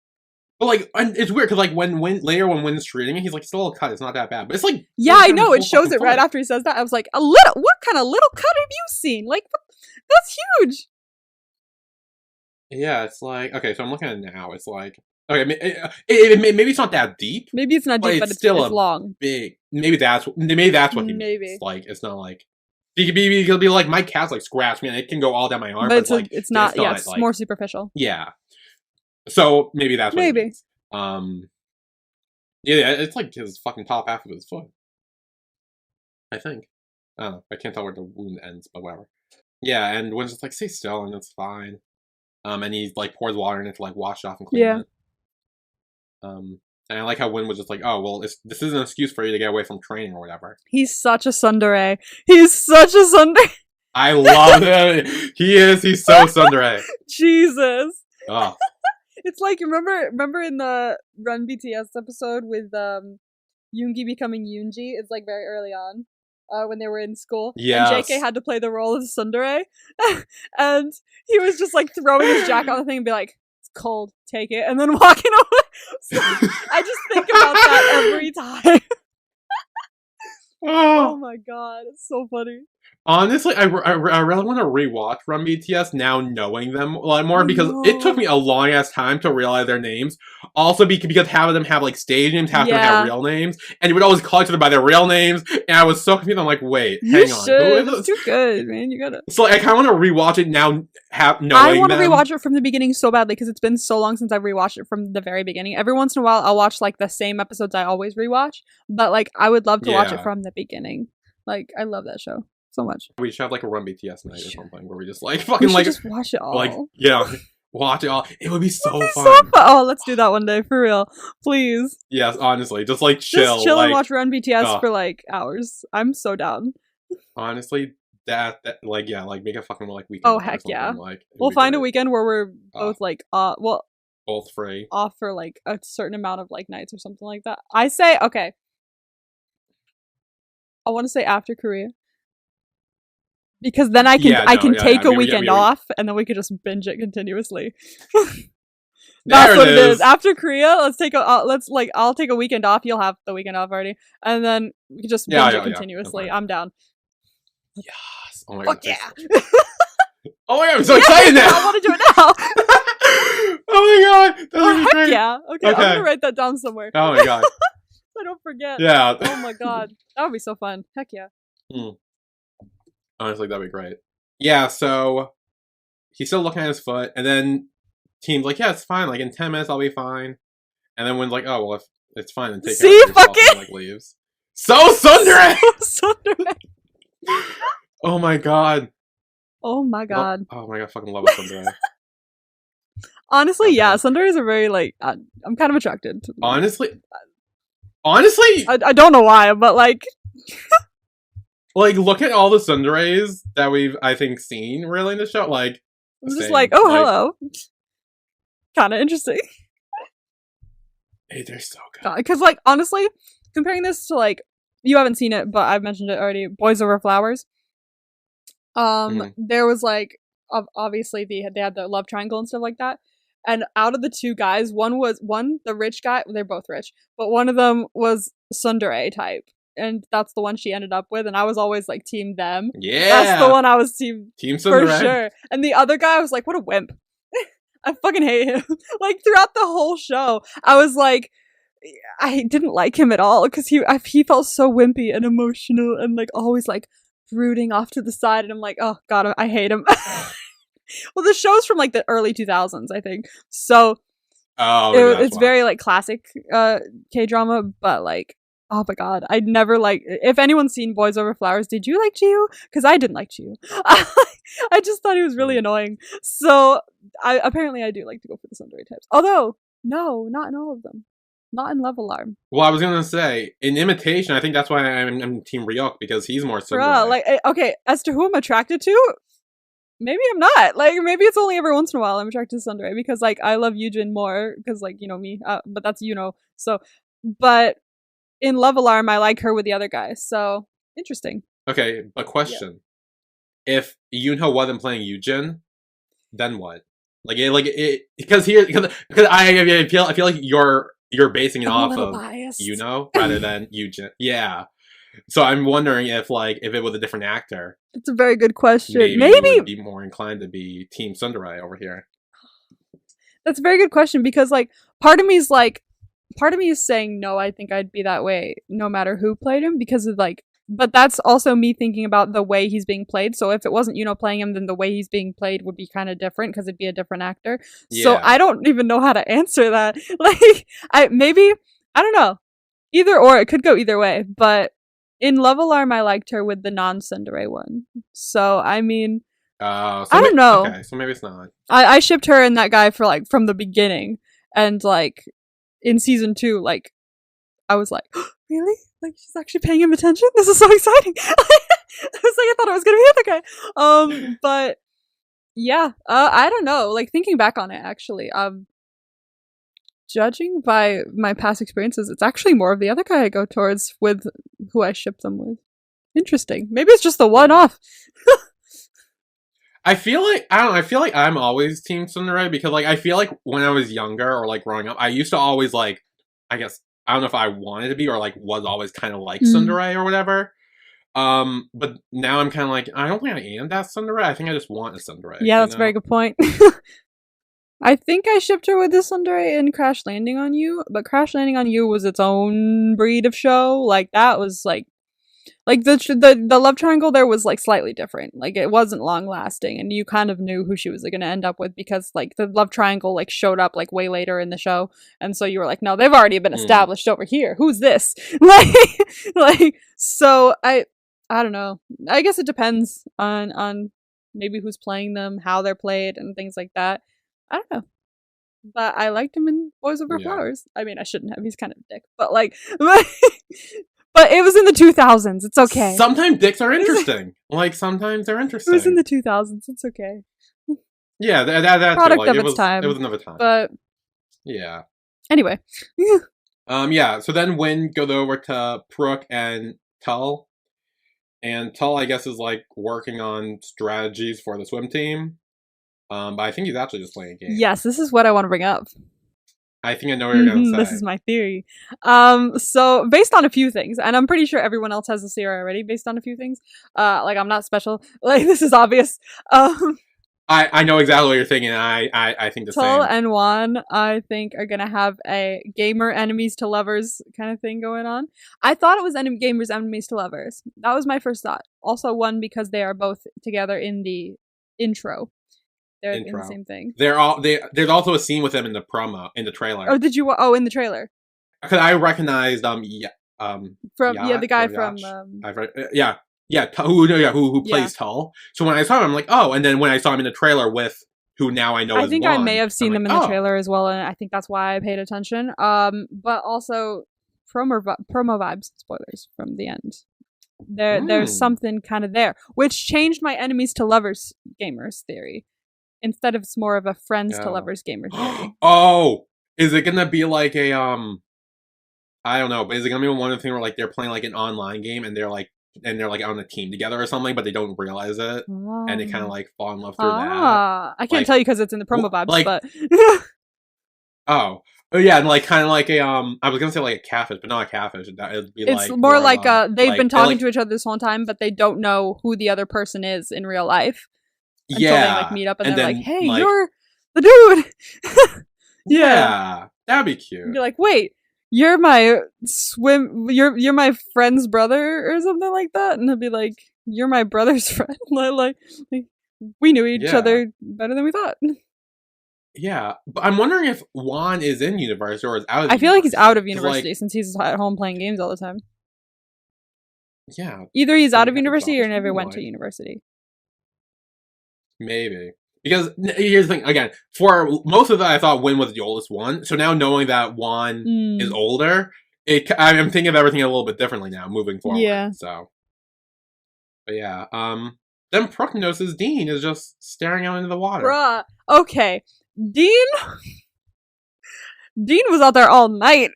But like, and it's weird because like when Win's treating it, he's like still a cut. It's not that bad, but it's like Yeah, I know. It shows it right after he says that. I was like, a little. What kind of little cut have you seen? Like, that's huge. Yeah, it's like okay. So I'm looking at it now. It's like okay, maybe it's not that deep. Maybe it's not deep, but it's still it's long. Big. Maybe that's what he means. It's like it's not like he'll be like my cat's like scratched me and it can go all down my arm. But it's not. Yeah, it's more superficial. Yeah. So maybe that's what maybe. He means. Yeah, it's like his fucking top half of his foot. I think. I can't tell where the wound ends, but whatever. Yeah, and Win's just like, stay still and it's fine. And he like pours water in it to like wash it off and clean it. And I like how Win was just like, oh well, this is an excuse for you to get away from training or whatever. He's such a tsundere. He's such a tsundere. I love him. He's so tsundere. Jesus. Oh. It's like remember in the Run BTS episode with Yoongi becoming Yoonji. It's like very early on, when they were in school. Yes. And JK had to play the role of tsundere, and he was just like throwing his jacket on the thing and be like, "It's cold, take it," and then walking away. So I just think about that every time. Oh my god, it's so funny. Honestly, I really want to rewatch Run BTS now knowing them a lot more because it took me a long ass time to realize their names. Also because half of them have like stage names, half of them have real names, and you would always call each other by their real names, and I was so confused. I'm like, wait, hang on. It's too good, man. You gotta. So like, I kind of want to rewatch it now, knowing I want to rewatch it from the beginning so badly because it's been so long since I've rewatched it from the very beginning. Every once in a while, I'll watch like the same episodes I always rewatch, but like I would love to watch it from the beginning. Like I love that show so much. We should have like a Run BTS night or something where we just like fucking like just watch it all. Like watch it all. It would be so fun. So fun. Oh, let's do that one day for real, please. Yes, honestly, just like chill, and watch Run BTS for like hours. I'm so down. Honestly, that like make a fucking like weekend. Oh heck yeah! Like we'll find a weekend where we're both like both free off for like a certain amount of like nights or something like that. I say okay. I want to say after Korea. Because then I can take a weekend off and then we could just binge it continuously. That's what it is. After Korea, I'll take a weekend off. You'll have the weekend off already, and then we can just binge it continuously. Okay. I'm down. Yes. Oh my god. Yeah. Oh my god! I'm so excited now. I want to do it now. Oh my god! Heck great. Yeah. Okay, I'm gonna write that down somewhere. Oh my god. I don't forget. Yeah. Oh my god, that would be so fun. Heck yeah. Honestly, that'd be great. Yeah, so he's still looking at his foot, and then Team's like, yeah, it's fine. Like, in 10 minutes, I'll be fine. And then Win's like, oh, well, if it's fine, then take care of yourself, and, like, leaves. So tsundere! So tsundere! Oh my god. Oh my god. Oh my god, I fucking love a tsundere. Honestly, yeah, tsunderes are very, like, I'm kind of attracted to them. Honestly? I don't know why, but, like... Like, look at all the tsunderes that we've, I think, seen, really, in the show. Like, I'm just like, oh, hello. Kind of interesting. Hey, they're so good. Because, like, honestly, comparing this to, like, you haven't seen it, but I've mentioned it already, Boys Over Flowers. There was, like, obviously, they had the love triangle and stuff like that. And out of the two guys, the rich guy, they're both rich, but one of them was tsundere type. And that's the one she ended up with, and I was always like team them. Yeah, that's the one I was team tsundere for sure. And the other guy, I was like, what a wimp. I fucking hate him. Like throughout the whole show, I was like, I didn't like him at all because he felt so wimpy and emotional and like always like brooding off to the side, and I'm like, oh god, I hate him. Well, the show's from like the early 2000s, I think, so it's very like classic K-drama, but like. Oh my god, I'd never like. If anyone's seen Boys Over Flowers, did you like Jiwoo? Because I didn't like Jiwoo. I just thought he was really annoying. So apparently I do like to go for the tsundere types. Although, no, not in all of them. Not in Love Alarm. Well, I was gonna say in imitation. I think that's why I'm Team Ryuk because he's more Bruh, tsundere. like, okay, as to who I'm attracted to, maybe I'm not. Like, maybe it's only every once in a while I'm attracted to Sundere because, like, I love Yujin more because, like, you know me. But that's So, but in Love Alarm, I like her with the other guy. So interesting. Okay, but Yeah. question: if Yunho wasn't playing Yujin, then what? Because I feel like you're basing it I'm a off little of biased. rather than Yujin. Yeah. So I'm wondering if it was a different actor, It's a very good question. maybe you would Maybe be more inclined to be Team Sunderai over here. that's a very good question because, like, part of me is like, part of me is saying no. I think I'd be that way no matter who played him because of like. But that's also me thinking about the way he's being played. So if it wasn't playing him, then the way he's being played would be kind of different because it'd be a different actor. So Yeah. I don't even know how to answer that. Like, I don't know. Either or, it could go either way. But in Love Alarm, I liked her with the non-Cendere one. So I mean, I don't know. Okay, so maybe it's not. I shipped her and that guy for like from the beginning, and like in season 2, like I was like, oh, really? Like she's actually paying him attention. This is so exciting. I was like, I thought it was gonna be the other guy. But yeah, I don't know. Like thinking back on it, actually, judging by my past experiences, it's actually more of the other guy I go towards with who I ship them with. Interesting. Maybe it's just the one off. I feel like I don't know. I feel like I'm always Team Sunderai because like I feel like when I was younger or like growing up, I used to always like I guess I don't know if I wanted to be or like was always kind of like Sunderai or whatever. But now I'm kind of like I don't think I am that Sunderai. I think I just want a Sunderai. Yeah, that's a very good point. I think I shipped her with this Sundere in Crash Landing on You, but Crash Landing on You was its own breed of show. Like that was like the love triangle there was like slightly different. Like it wasn't long lasting, and you kind of knew who she was going to end up with because like the love triangle like showed up like way later in the show, and so you were like, no, they've already been established over here. Who's this? Like so I don't know. I guess it depends on maybe who's playing them, how they're played, and things like that. I don't know. But I liked him in Boys Over Yeah. Flowers. I mean, I shouldn't have. He's kind of a dick. But like, but it was in the 2000s. It's okay. Sometimes dicks are interesting. Like sometimes they're interesting. It was in the 2000s. It's okay. Yeah, that Product like, of its time. It was another time. But yeah. anyway. Yeah. So then Win goes over to Prook and Tull, and Tull I guess is like working on strategies for the swim team. But I think he's actually just playing a game. Yes, this is what I want to bring up. I think I know what you're gonna say. This is my theory. So based on a few things, and I'm pretty sure everyone else has this theory already. Based on a few things, like I'm not special. Like this is obvious. I know exactly what you're thinking. I think the Tull same. and Juan, I think, are gonna have a gamer enemies to lovers kind of thing going on. I thought it was gamers enemies to lovers. That was my first thought. Also, one because they are both together in the intro. They're in the same thing. There's also a scene with them in the promo in the trailer. Oh, did you? Oh, in the trailer. Because I recognized the guy from who plays Tull. So when I saw him, I'm like, oh, and then when I saw him in the trailer with who now I know I is think Juan, I may have seen them like, in the trailer as well, and I think that's why I paid attention. But also promo vibes, spoilers from the end. There's something kind of there, which changed my enemies to lovers gamers theory. Instead of it's more of a friends to lovers gamer theory. Oh, is it gonna be like a I don't know, but is it gonna be one of the things where like they're playing like an online game and they're like on a team together or something, but they don't realize it, and they kind of like fall in love through that. I can't tell you because it's in the promo vibes, like, but oh yeah, and like kind of like a I was gonna say like a catfish, but not a catfish. It'd be it's like more like they've been talking like, to each other this whole time, but they don't know who the other person is in real life. Until they like meet up and they're like, "Hey, like, you're the dude." Yeah, that'd be cute. And you're like, "Wait, you're my you're my friend's brother or something like that," and he'll be like, "You're my brother's friend." like we knew each other better than we thought. Yeah, but I'm wondering if Juan is in university or is out of I feel like he's out of university since he's at home playing games all the time. Yeah. Either he's out of university or never went to university. Maybe. Because here's the thing, again, for most of that, I thought Win was the oldest one. So now knowing that Juan is older, I'm thinking of everything a little bit differently now, moving forward. Yeah. So, but yeah, then Brooke notices Dean is just staring out into the water. Bruh. Okay. Dean was out there all night.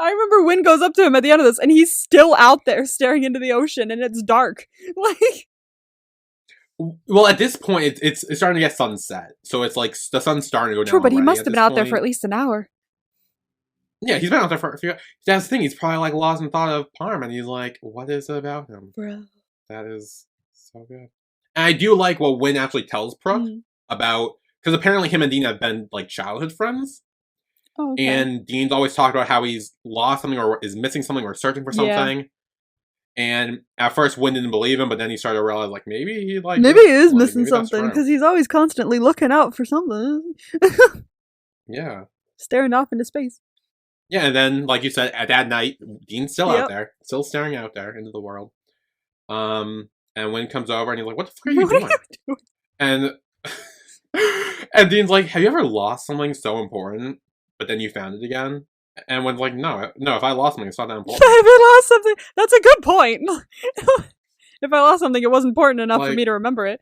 I remember Win goes up to him at the end of this, and he's still out there staring into the ocean, and it's dark. Like, well, at this point, it's starting to get sunset, so it's like the sun's starting to go down. true, but he must at have this been out there point. for at least an hour. Yeah, he's been out there for a few. That's the thing. He's probably like lost in thought of Parm, and he's like, "What is it about him?" Bro. That is so good. And I do like what Win actually tells Brooke about, because apparently him and Dean have been like childhood friends. Oh, okay. And Dean's always talked about how he's lost something or is missing something or searching for something. Yeah. And at first, Win didn't believe him, but then he started to realize, like, maybe he is missing something, because he's always constantly looking out for something. Yeah. Staring off into space. Yeah, and then, like you said, at that night, Dean's still out there, still staring out there into the world. And Win comes over and he's like, "What the fuck are you doing?" And and Dean's like, "Have you ever lost something so important, but then you found it again?" And Win's like, no, if I lost something, it's not that important. If I lost something, that's a good point. If I lost something, it wasn't important enough for me to remember it.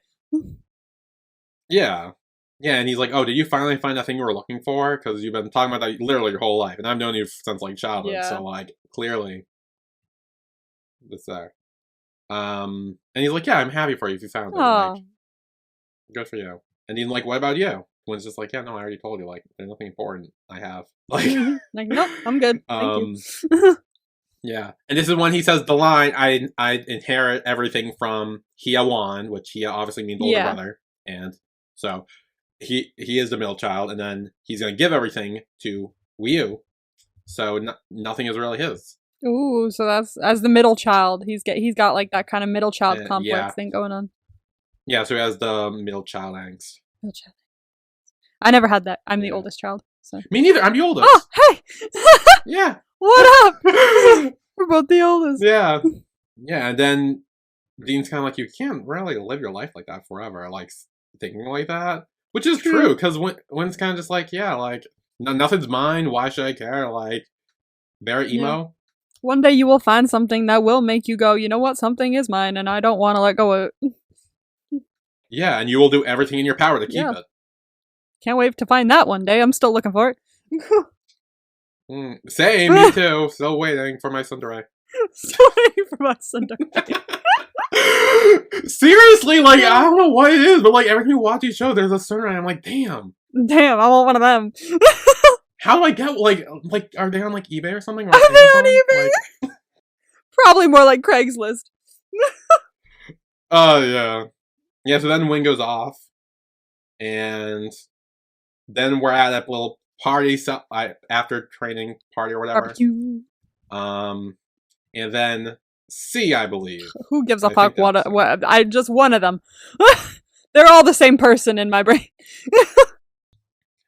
Yeah. Yeah, and he's like, "Oh, did you finally find that thing you were looking for? Because you've been talking about that literally your whole life, and I've known you since like childhood, so like clearly it's there." And he's like, "Yeah, I'm happy for you if you found it. Like, good for you." And he's like, "What about you?" Win's just like, "Yeah, no, I already told you. Like, there's nothing important I have." Like, nope, I'm good. Thank you. Yeah, and this is when he says the line, "I inherit everything from Wan," which Hia obviously means older brother, and so he is the middle child, and then he's gonna give everything to Wu, so nothing is really his. Ooh, so that's as the middle child, he's got like that kind of middle child complex thing going on. Yeah, so he has the middle child angst. Middle child. I never had that. I'm the oldest child. So. Me neither. I'm the oldest. Oh, hey! Yeah. What up? We're both the oldest. Yeah. Yeah, and then Dean's kind of like, you can't really live your life like that forever, like thinking like that. Which is true, because Win's kind of just like, yeah, like, nothing's mine, why should I care? Like, very emo. Yeah. One day you will find something that will make you go, you know what, something is mine, and I don't want to let go of it. Yeah, and you will do everything in your power to keep it. Can't wait to find that one day. I'm still looking for it. Same, me too. Still waiting for my Sundere. Still waiting for my Sundere. Seriously, like, I don't know what it is, but like, every time you watch these shows, there's a Sundere, and I'm like, damn. Damn, I want one of them. How do I get, like, are they on, like, eBay or something? Or are they on eBay? Like... Probably more like Craigslist. Oh, yeah. Yeah, so then Win goes off, and then we're at that little party, after training party or whatever. Barbecue. And then C, I believe. Who gives a fuck what I just one of them. They're all the same person in my brain.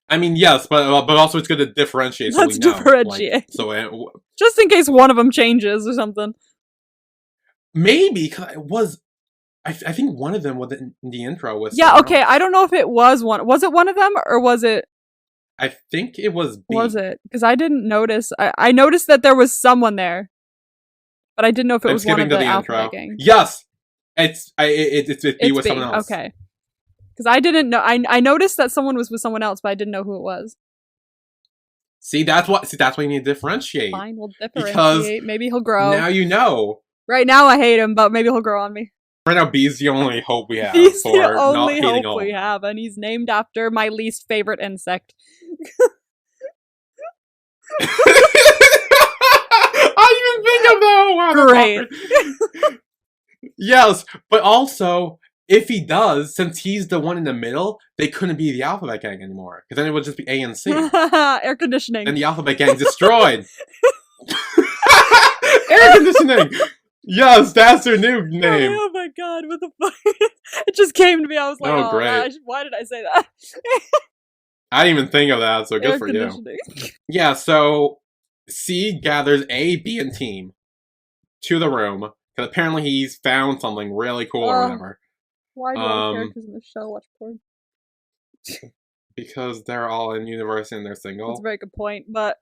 I mean, yes, but also it's good to differentiate. So Let's differentiate. Like, so just in case one of them changes or something. Maybe because it was. I think one of them was in the intro was. Yeah. Okay. I don't know if it was one. Was it one of them or was it? I think it was B. Was it? Because I didn't notice. I noticed that there was someone there, but I didn't know if it was one of the Alphabet Gang. Yes, it's B with someone else. Okay. Because I didn't know. I noticed that someone was with someone else, but I didn't know who it was. See, that's why you need to differentiate. Fine, we'll differentiate. Because maybe he'll grow. Now you know. Right now I hate him, but maybe he'll grow on me. Right now, B's the only hope we have. He's the only hope we have, and he's named after my least favorite insect. I didn't even think of that. Wow, great. Yes, but also, if he does, since he's the one in the middle, they couldn't be the Alphabet Gang anymore. Because then it would just be A and C. Air conditioning. And the Alphabet Gang's destroyed. Air conditioning! Yes, that's their new name. Oh my god, what the fuck? It just came to me. I was like, oh, great. Why did I say that? I didn't even think of that, so good for you. Yeah, so C gathers A, B, and team to the room. Because apparently he's found something really cool or whatever. Why do all the characters in the show watch porn? Because they're all in university and they're single. That's a very good point, but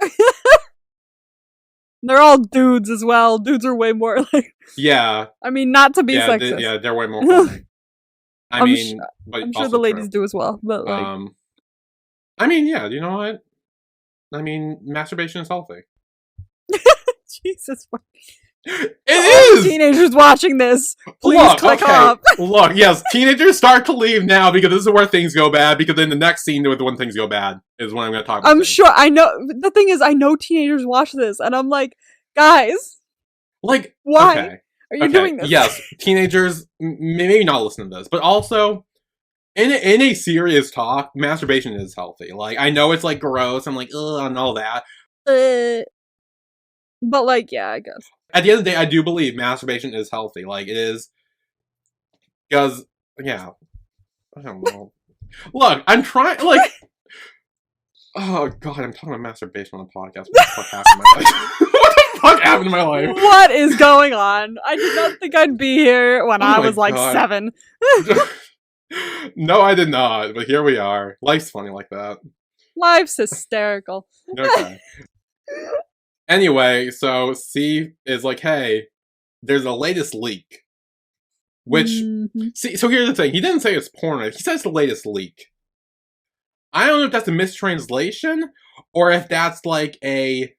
they're all dudes as well. Dudes are way more like. Yeah. I mean, not to be sexist. They're way more funny. I'm sure the ladies do as well, but like. I mean, yeah. You know what? I mean, masturbation is healthy. Jesus. It is! Teenagers watching this, please click off. Look, yes, teenagers start to leave now because this is where things go bad, because in the next scene when things go bad is when I'm going to talk about I'm sure, I know, the thing is, I know teenagers watch this, and I'm like, guys, like, why are you doing this? Yes, teenagers, maybe not listen to this, but also, in a serious talk, masturbation is healthy. Like, I know it's, like, gross, I'm like, ugh, and all that. But, like, yeah, I guess. At the end of the day, I do believe masturbation is healthy. Like, it is. Because, yeah. I don't know. Look, I'm trying, like. Oh, God, I'm talking about masturbation on the podcast. What the fuck happened in my life? What the fuck happened in my life? What is going on? I did not think I'd be here when I was, like, 7. No, I did not. But here we are. Life's funny like that. Life's hysterical. Okay. Anyway, so C is like, hey, there's a latest leak. Which, see, so here's the thing. He didn't say it's porn. He says the latest leak. I don't know if that's a mistranslation, or if that's like maybe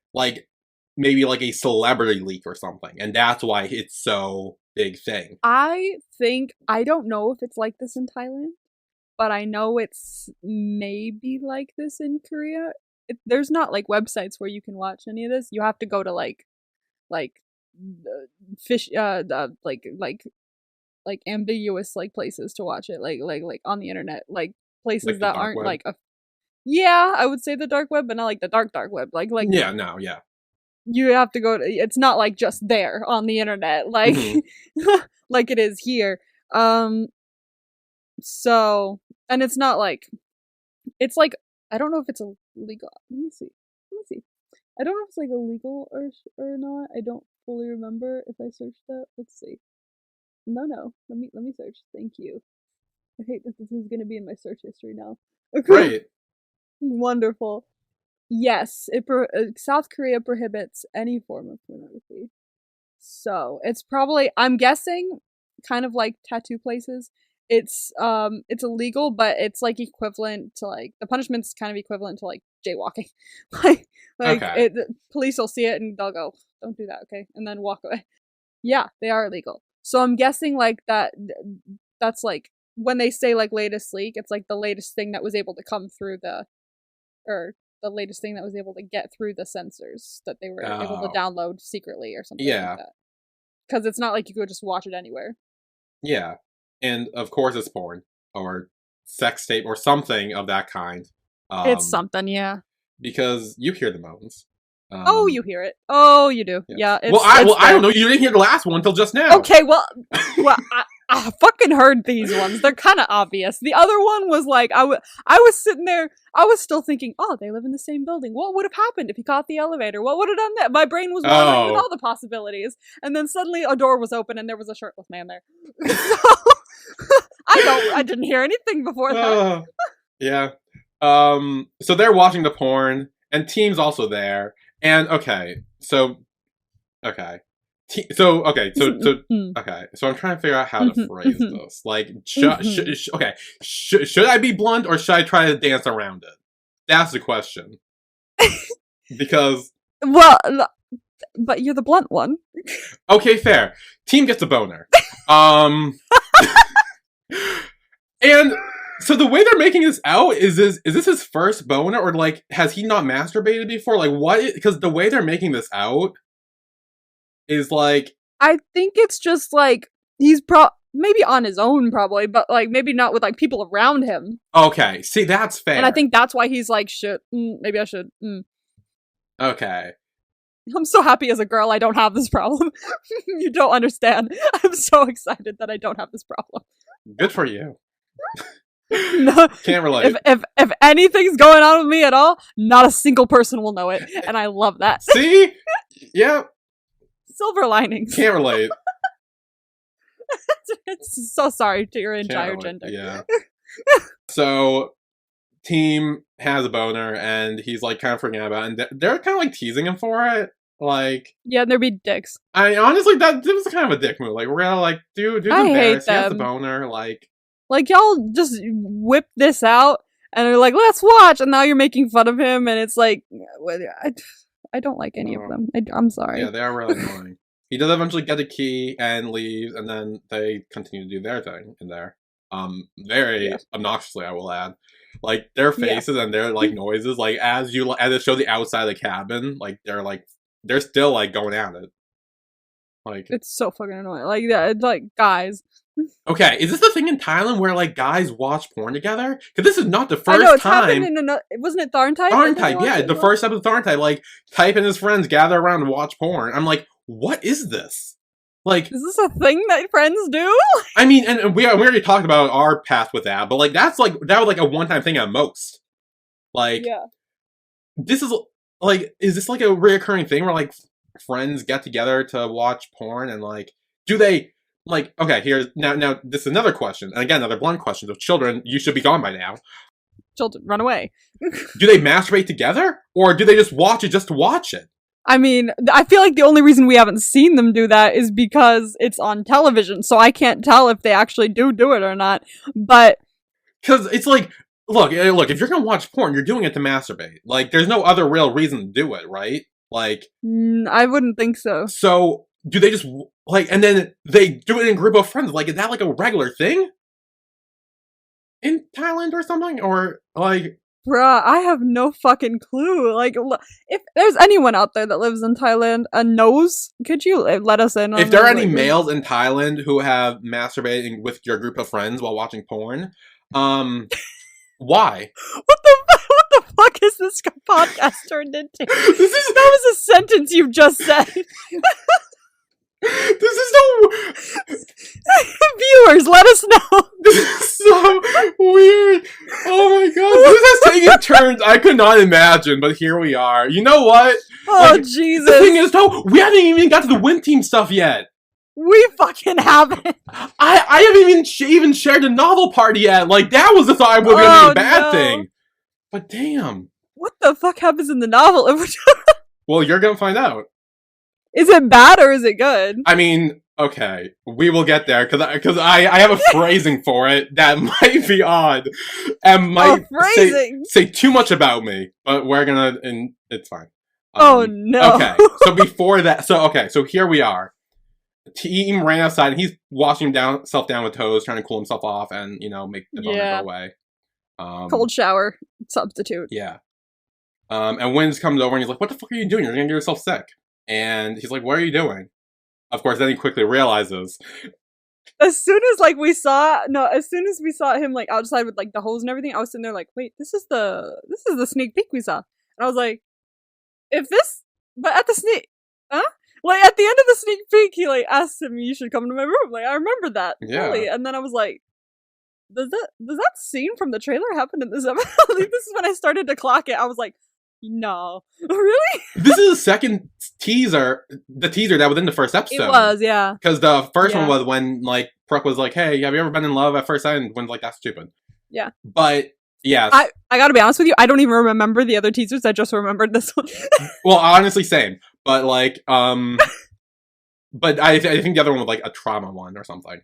like a celebrity leak or something. And that's why it's so big thing. I don't know if it's like this in Thailand, but I know it's maybe like this in Korea. There's not like websites where you can watch any of this. You have to go to like fish like ambiguous like places to watch it, like on the internet, like places like that aren't web. Like yeah, I would say the dark web, but not like the dark web. Like yeah, no, yeah. You have to go to. It's not like just there on the internet, like like it is here. So, and it's not like it's like. I don't know if it's illegal. Let me see. I don't know if it's like illegal or not. I don't fully remember if I searched that. Let's see. No. Let me search. Thank you. I hate that this is going to be in my search history now. Great. Wonderful. Yes, South Korea prohibits any form of pornography. So it's probably, I'm guessing, kind of like tattoo places. It's illegal, but it's like equivalent to like the punishment's kind of equivalent to like jaywalking. like okay. Police will see it and they'll go, "Don't do that, okay," and then walk away. Yeah, they are illegal. So I'm guessing like that's like when they say like latest leak, it's like the latest thing that was able to come through the latest thing that was able to get through the sensors that they were able to download secretly or something like that. Because it's not like you could just watch it anywhere. Yeah. And of course it's porn or sex tape or something of that kind. It's something, yeah. Because you hear the moans. Oh, you hear it. Oh, you do. Yeah. I don't know. You didn't hear the last one until just now. Okay, well I fucking heard these ones. They're kind of obvious. The other one was like, I was sitting there, I was still thinking, oh, they live in the same building. What would have happened if he caught the elevator? What would have done that? My brain was wandering with all the possibilities. And then suddenly a door was open and there was a shirtless man there. So, I didn't hear anything before that. Yeah. So they're watching the porn, and Team's also there. And so I'm trying to figure out how to phrase this. Like, should I be blunt or should I try to dance around it? That's the question. Because but you're the blunt one. Okay, fair. Team gets a boner. And so the way they're making this out is this his first boner, or like has he not masturbated before? Like what? Because the way they're making this out is like, I think it's just like he's maybe on his own probably, but like maybe not with like people around him. Okay, see, that's fair. And I think that's why he's like, maybe I should. Okay. I'm so happy as a girl I don't have this problem. You don't understand. I'm so excited that I don't have this problem. Good for you. No, can't relate. If anything's going on with me at all, not a single person will know it, and I love that. See? Yeah. Silver linings. Can't relate. It's so sorry to your entire Can't gender. Yeah. So Team has a boner, and he's like kind of freaking out about it, and they're kind of like teasing him for it. Like, Yeah, and they're be dicks. I honestly, that was kind of a dick move. Like, we're all like, dude's I hate embarrassed. He has the them. boner. Like, y'all just whip this out, and they're like, let's watch, and now you're making fun of him, and it's like, I don't like any of them. I'm sorry. Yeah, they are really annoying. He does eventually get a key and leaves, and then they continue to do their thing in there. Very obnoxiously, I will add. Like, their faces and their like noises, like as it shows the outside of the cabin, like they're still like going at it. Like, it's so fucking annoying. Like that, it's like, guys. Okay, is this the thing in Thailand where like guys watch porn together? Because this is not the first I know, it's time. Happened in another. Wasn't it Tharntype? Tharntype, yeah, the first episode of Tharntype, like Type and his friends gather around and watch porn. I'm like, what is this? Like, is this a thing that friends do? I mean, and we already talked about our path with that, but like that was like a one-time thing at most. Like, this is like, is this like a reoccurring thing where like friends get together to watch porn and like, do they? Like, okay, here's now this is another question, and again, another blunt question. So children, you should be gone by now. Children, run away. Do they masturbate together? Or do they just watch it just to watch it? I mean, I feel like the only reason we haven't seen them do that is because it's on television, so I can't tell if they actually do it or not, but... Because it's like, look, if you're gonna watch porn, you're doing it to masturbate. Like, there's no other real reason to do it, right? Like... I wouldn't think so. So... Do they just, like, and then they do it in a group of friends? Like, is that, like, a regular thing? In Thailand or something? Or, like... Bruh, I have no fucking clue. Like, if there's anyone out there that lives in Thailand and knows, could you let us in on if there are any males in Thailand who have masturbating with your group of friends while watching porn, why? What the fuck is this podcast turned into? That was a sentence you just said. This is so... Viewers, let us know. This is so weird. Oh my god. This has taken turns I could not imagine, but here we are. You know what? Oh, like, Jesus. The thing is, though, we haven't even got to the Win Team stuff yet. We fucking haven't. I haven't even shared the novel part yet. Like, that was the thought I was going to be a bad thing. But damn. What the fuck happens in the novel? Well, you're going to find out. Is it bad or is it good? I mean, okay, we will get there because I have a phrasing for it that might be odd and might say too much about me, but we're gonna, and it's fine. Oh no. Okay, so before that, so here we are. Team ran outside and he's washing himself down with toes, trying to cool himself off and, you know, make the boner go away. Cold shower substitute. Yeah. And Wins comes over and he's like, "What the fuck are you doing? You're gonna get yourself sick." And he's like, "What are you doing?" Of course, then he quickly realizes. As soon as we saw him like outside with like the hose and everything, I was sitting there like, wait, this is the sneak peek we saw. And I was like, but at the sneak, huh? Like at the end of the sneak peek, he like asked him, "You should come to my room." Like I remember that. Yeah. Fully. And then I was like, does that scene from the trailer happen in this episode? Like, this is when I started to clock it. I was like, no. Really? This is the second teaser that was in the first episode. It was, yeah. Because the first one was when, like, Brooke was like, "Hey, have you ever been in love at first sight?" And Wynn's like, "That's stupid." Yeah. But, yeah. I gotta be honest with you, I don't even remember the other teasers, I just remembered this one. Well, honestly, same. But, like, but I think the other one was, like, a trauma one or something.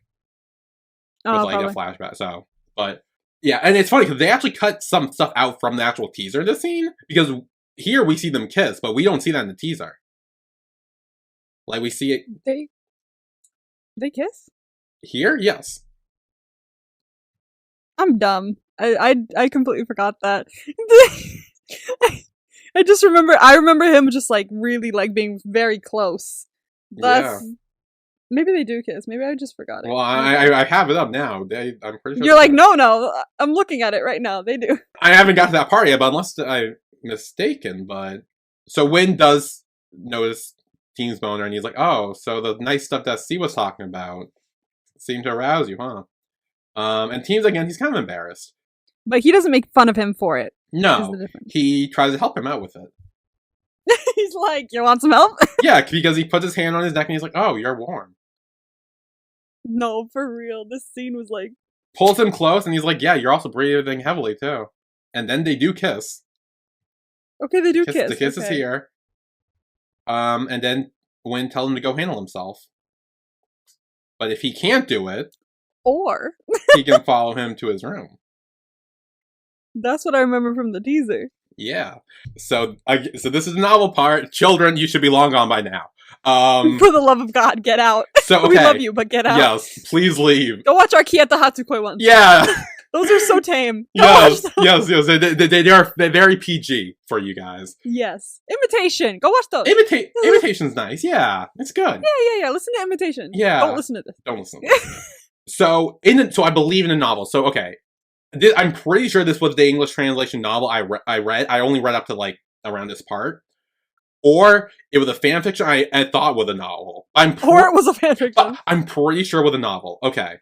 Oh, with, like, probably. a flashback, so. But... Yeah, and it's funny because they actually cut some stuff out from the actual teaser of the scene, because here we see them kiss, but we don't see that in the teaser. Like, we see it... They kiss? Here? Yes. I'm dumb. I completely forgot that. I remember him just like really like being very close. Maybe they do kiss. Maybe I just forgot it. Well, I have it up now. I'm pretty sure. You're like, no. I'm looking at it right now. They do. I haven't got to that part yet, but unless I'm mistaken. But so Wynn does notice Team's boner, and he's like, "Oh, so the nice stuff that C was talking about seemed to arouse you, huh?" And Team's again, he's kind of embarrassed, but he doesn't make fun of him for it. No, he tries to help him out with it. He's like, "You want some help?" Yeah, because he puts his hand on his neck and he's like, "Oh, you're warm." No, for real. This scene was like, Pulls him close, and he's like, "Yeah, you're also breathing heavily too." And then they do kiss. okay, they do kiss. The kiss is okay. here. And then Wynn tells him to go handle himself. But if he can't do it, Or he can follow him to his room. that's what I remember from the teaser. Yeah. So this is the novel part. Children, you should be long gone by now. For the love of God, get out. So okay. We love you, but get out. Yes, please leave. Go watch Arkieta Hatsukoi ones. Yeah. Those are so tame. Go Yes, watch those. yes. They're very PG for you guys. Yes. Imitation. Go watch those. Imitation's nice. Yeah, it's good. Yeah. Listen to Imitation. Yeah. Don't listen to this. Don't listen. So I believe in the novel. So okay, I'm pretty sure this was the English translation novel I read. I only read up to like around this part, or it was a fan fiction I thought was a novel. Or it was a fan fiction. I'm pretty sure it was a novel. Okay,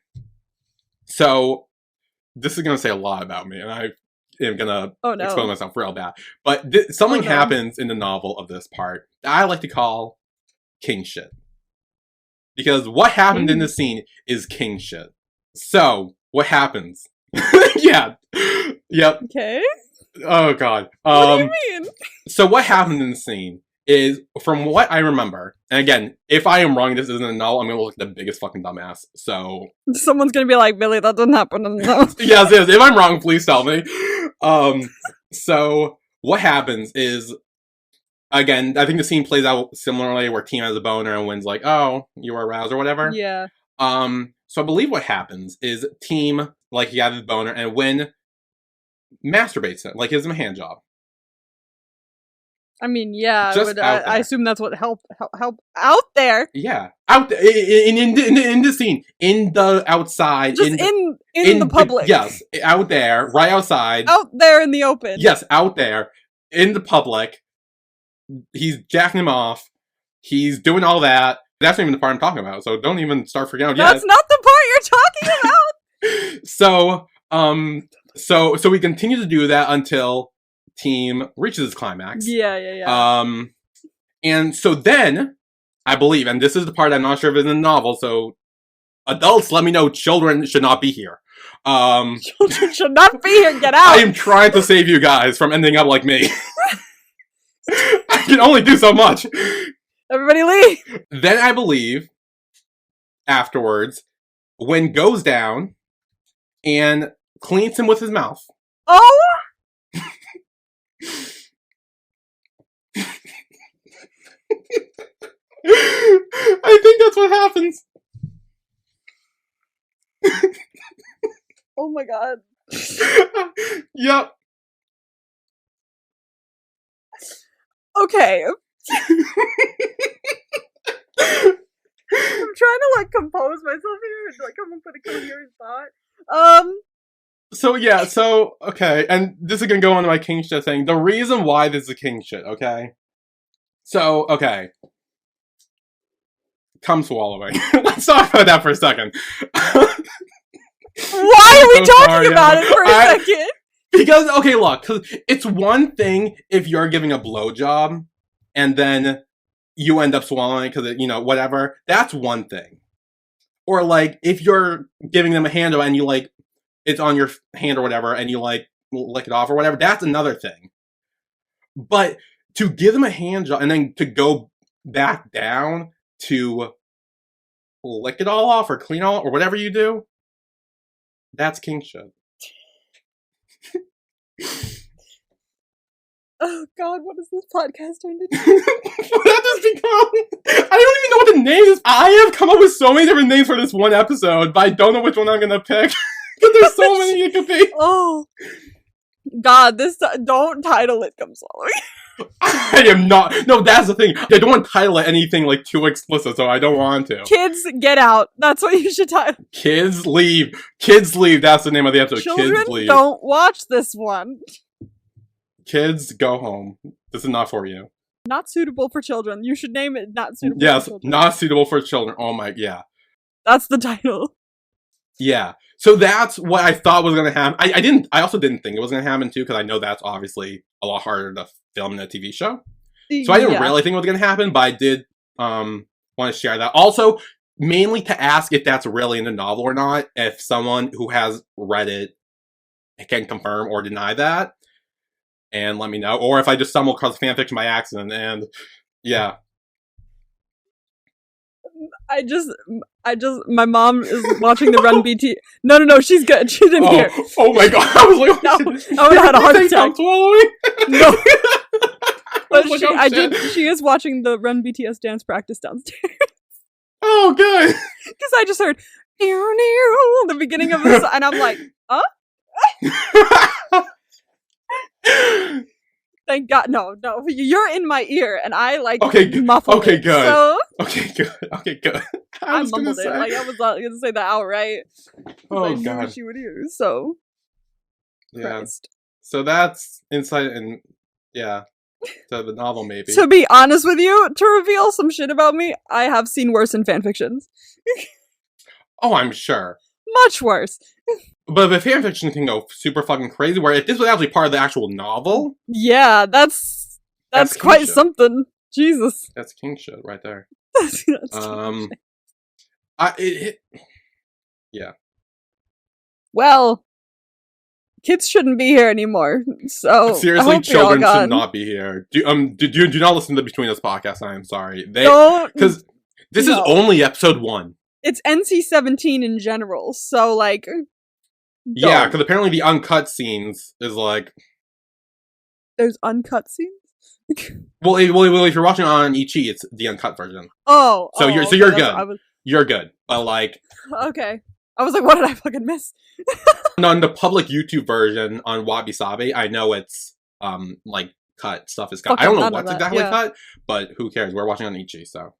so this is gonna say a lot about me, and I am gonna expose myself real bad. But something happens in the novel of this part that I like to call king shit. Because what happened in this scene is king shit. So, what happens? Yeah. Yep. Okay. Oh, God. What do you mean? So, what happened in the scene is, from what I remember, and again, if I am wrong, this isn't a novel, I'm gonna look like the biggest fucking dumbass. So. Someone's gonna be like, Billy, that didn't happen in the novel. Yes. If I'm wrong, please tell me. So, what happens is, again, I think the scene plays out similarly where Team has a boner and Wynn's like, "Oh, you were aroused," or whatever. Yeah. So I believe what happens is Team, like, he has his boner and Wynn masturbates him, like, gives him a hand job. I mean, yeah, Just I assume that's what help out there. Yeah, out in the scene, in the outside, just in the public. Yes, out there, right outside, out there in the open. Yes, out there in the public. He's jacking him off. He's doing all that. That's not even the part I'm talking about, so don't even start freaking out yet. That's not the part you're talking about! So we continue to do that until Team reaches its climax. Yeah. And so then, I believe, and this is the part I'm not sure if it's in the novel, so adults, let me know, children should not be here. Children should not be here, get out! I am trying to save you guys from ending up like me. I can only do so much. Everybody leave. Then I believe, afterwards, Wynn goes down and cleans him with his mouth. Oh! I think that's what happens. Oh my god. Yep. Okay. I'm trying to like compose myself here and like come up with a coherent thought. So okay, and this is gonna go on to my king shit thing. The reason why this is a king shit, okay? So, okay. Cum swallowing. Let's talk about that for a second. Why are we talking about it for a second? Because, okay, look, cause it's one thing if you're giving a blowjob and then you end up swallowing because, whatever. That's one thing. Or, like, if you're giving them a hand and you, like, it's on your hand or whatever and you, like, lick it off or whatever, that's another thing. But to give them a hand job and then to go back down to lick it all off or clean all or whatever you do, that's king shit. Oh god, what is this podcast turned into? What has this become? I don't even know what the name is. I have come up with so many different names for this one episode, but I don't know which one I'm gonna pick. Because there's so many it could be. Oh. God, don't title it Come Swallowing. I am not. No, that's the thing. I don't want to title it anything like too explicit, so I don't want to. Kids, get out. That's what you should title. Kids leave. Kids leave. That's the name of the episode. Children, Kids leave. Don't watch this one. Kids, go home. This is not for you. Not suitable for children. You should name it Not Suitable for Children. Yes, not suitable for children. Oh my, yeah. That's the title. Yeah. So that's what I thought was going to happen. I also didn't think it was going to happen too, because I know that's obviously a lot harder to film in a TV show. So I didn't really think it was going to happen, but I did want to share that. Also, mainly to ask if that's really in the novel or not. If someone who has read it can confirm or deny that, and let me know. Or if I just stumble across fanfiction by accident, and yeah. My mom is watching the Run BT. No, she's good. She didn't hear. Oh my god! I was like, no, I would have had a heart attack. No, but she is watching the Run BTS dance practice downstairs. Oh, good. Because I just heard the beginning of this, and I'm like, huh? Thank God, no, you're in my ear, and I muffled. Okay, it, good. So Okay, good. I mumbled it. Like I was gonna say that outright. Oh I God, knew she would hear. So yeah. Christ. So that's insight, and yeah, to the novel maybe. To be honest with you, to reveal some shit about me, I have seen worse in fanfictions. Oh, I'm sure. Much worse. But the fanfiction can go super fucking crazy, where if this was actually part of the actual novel... Yeah, that's quite something. Jesus. That's king shit right there. That's yeah. Well, kids shouldn't be here anymore, so... Seriously, children should not be here. Do not listen to Between Us podcast, I am sorry. Because this is only episode 1. It's NC-17 in general, so, like... Yeah, because apparently the uncut scenes is like... There's uncut scenes? well, if you're watching on Ichi, it's the uncut version. So you're good. You're good. But like... Okay. I was like, what did I fucking miss? No, in the public YouTube version on Wabi Sabi, I know it's, like, cut. Stuff is cut. I don't know what's exactly cut, but who cares? We're watching on Ichi, so...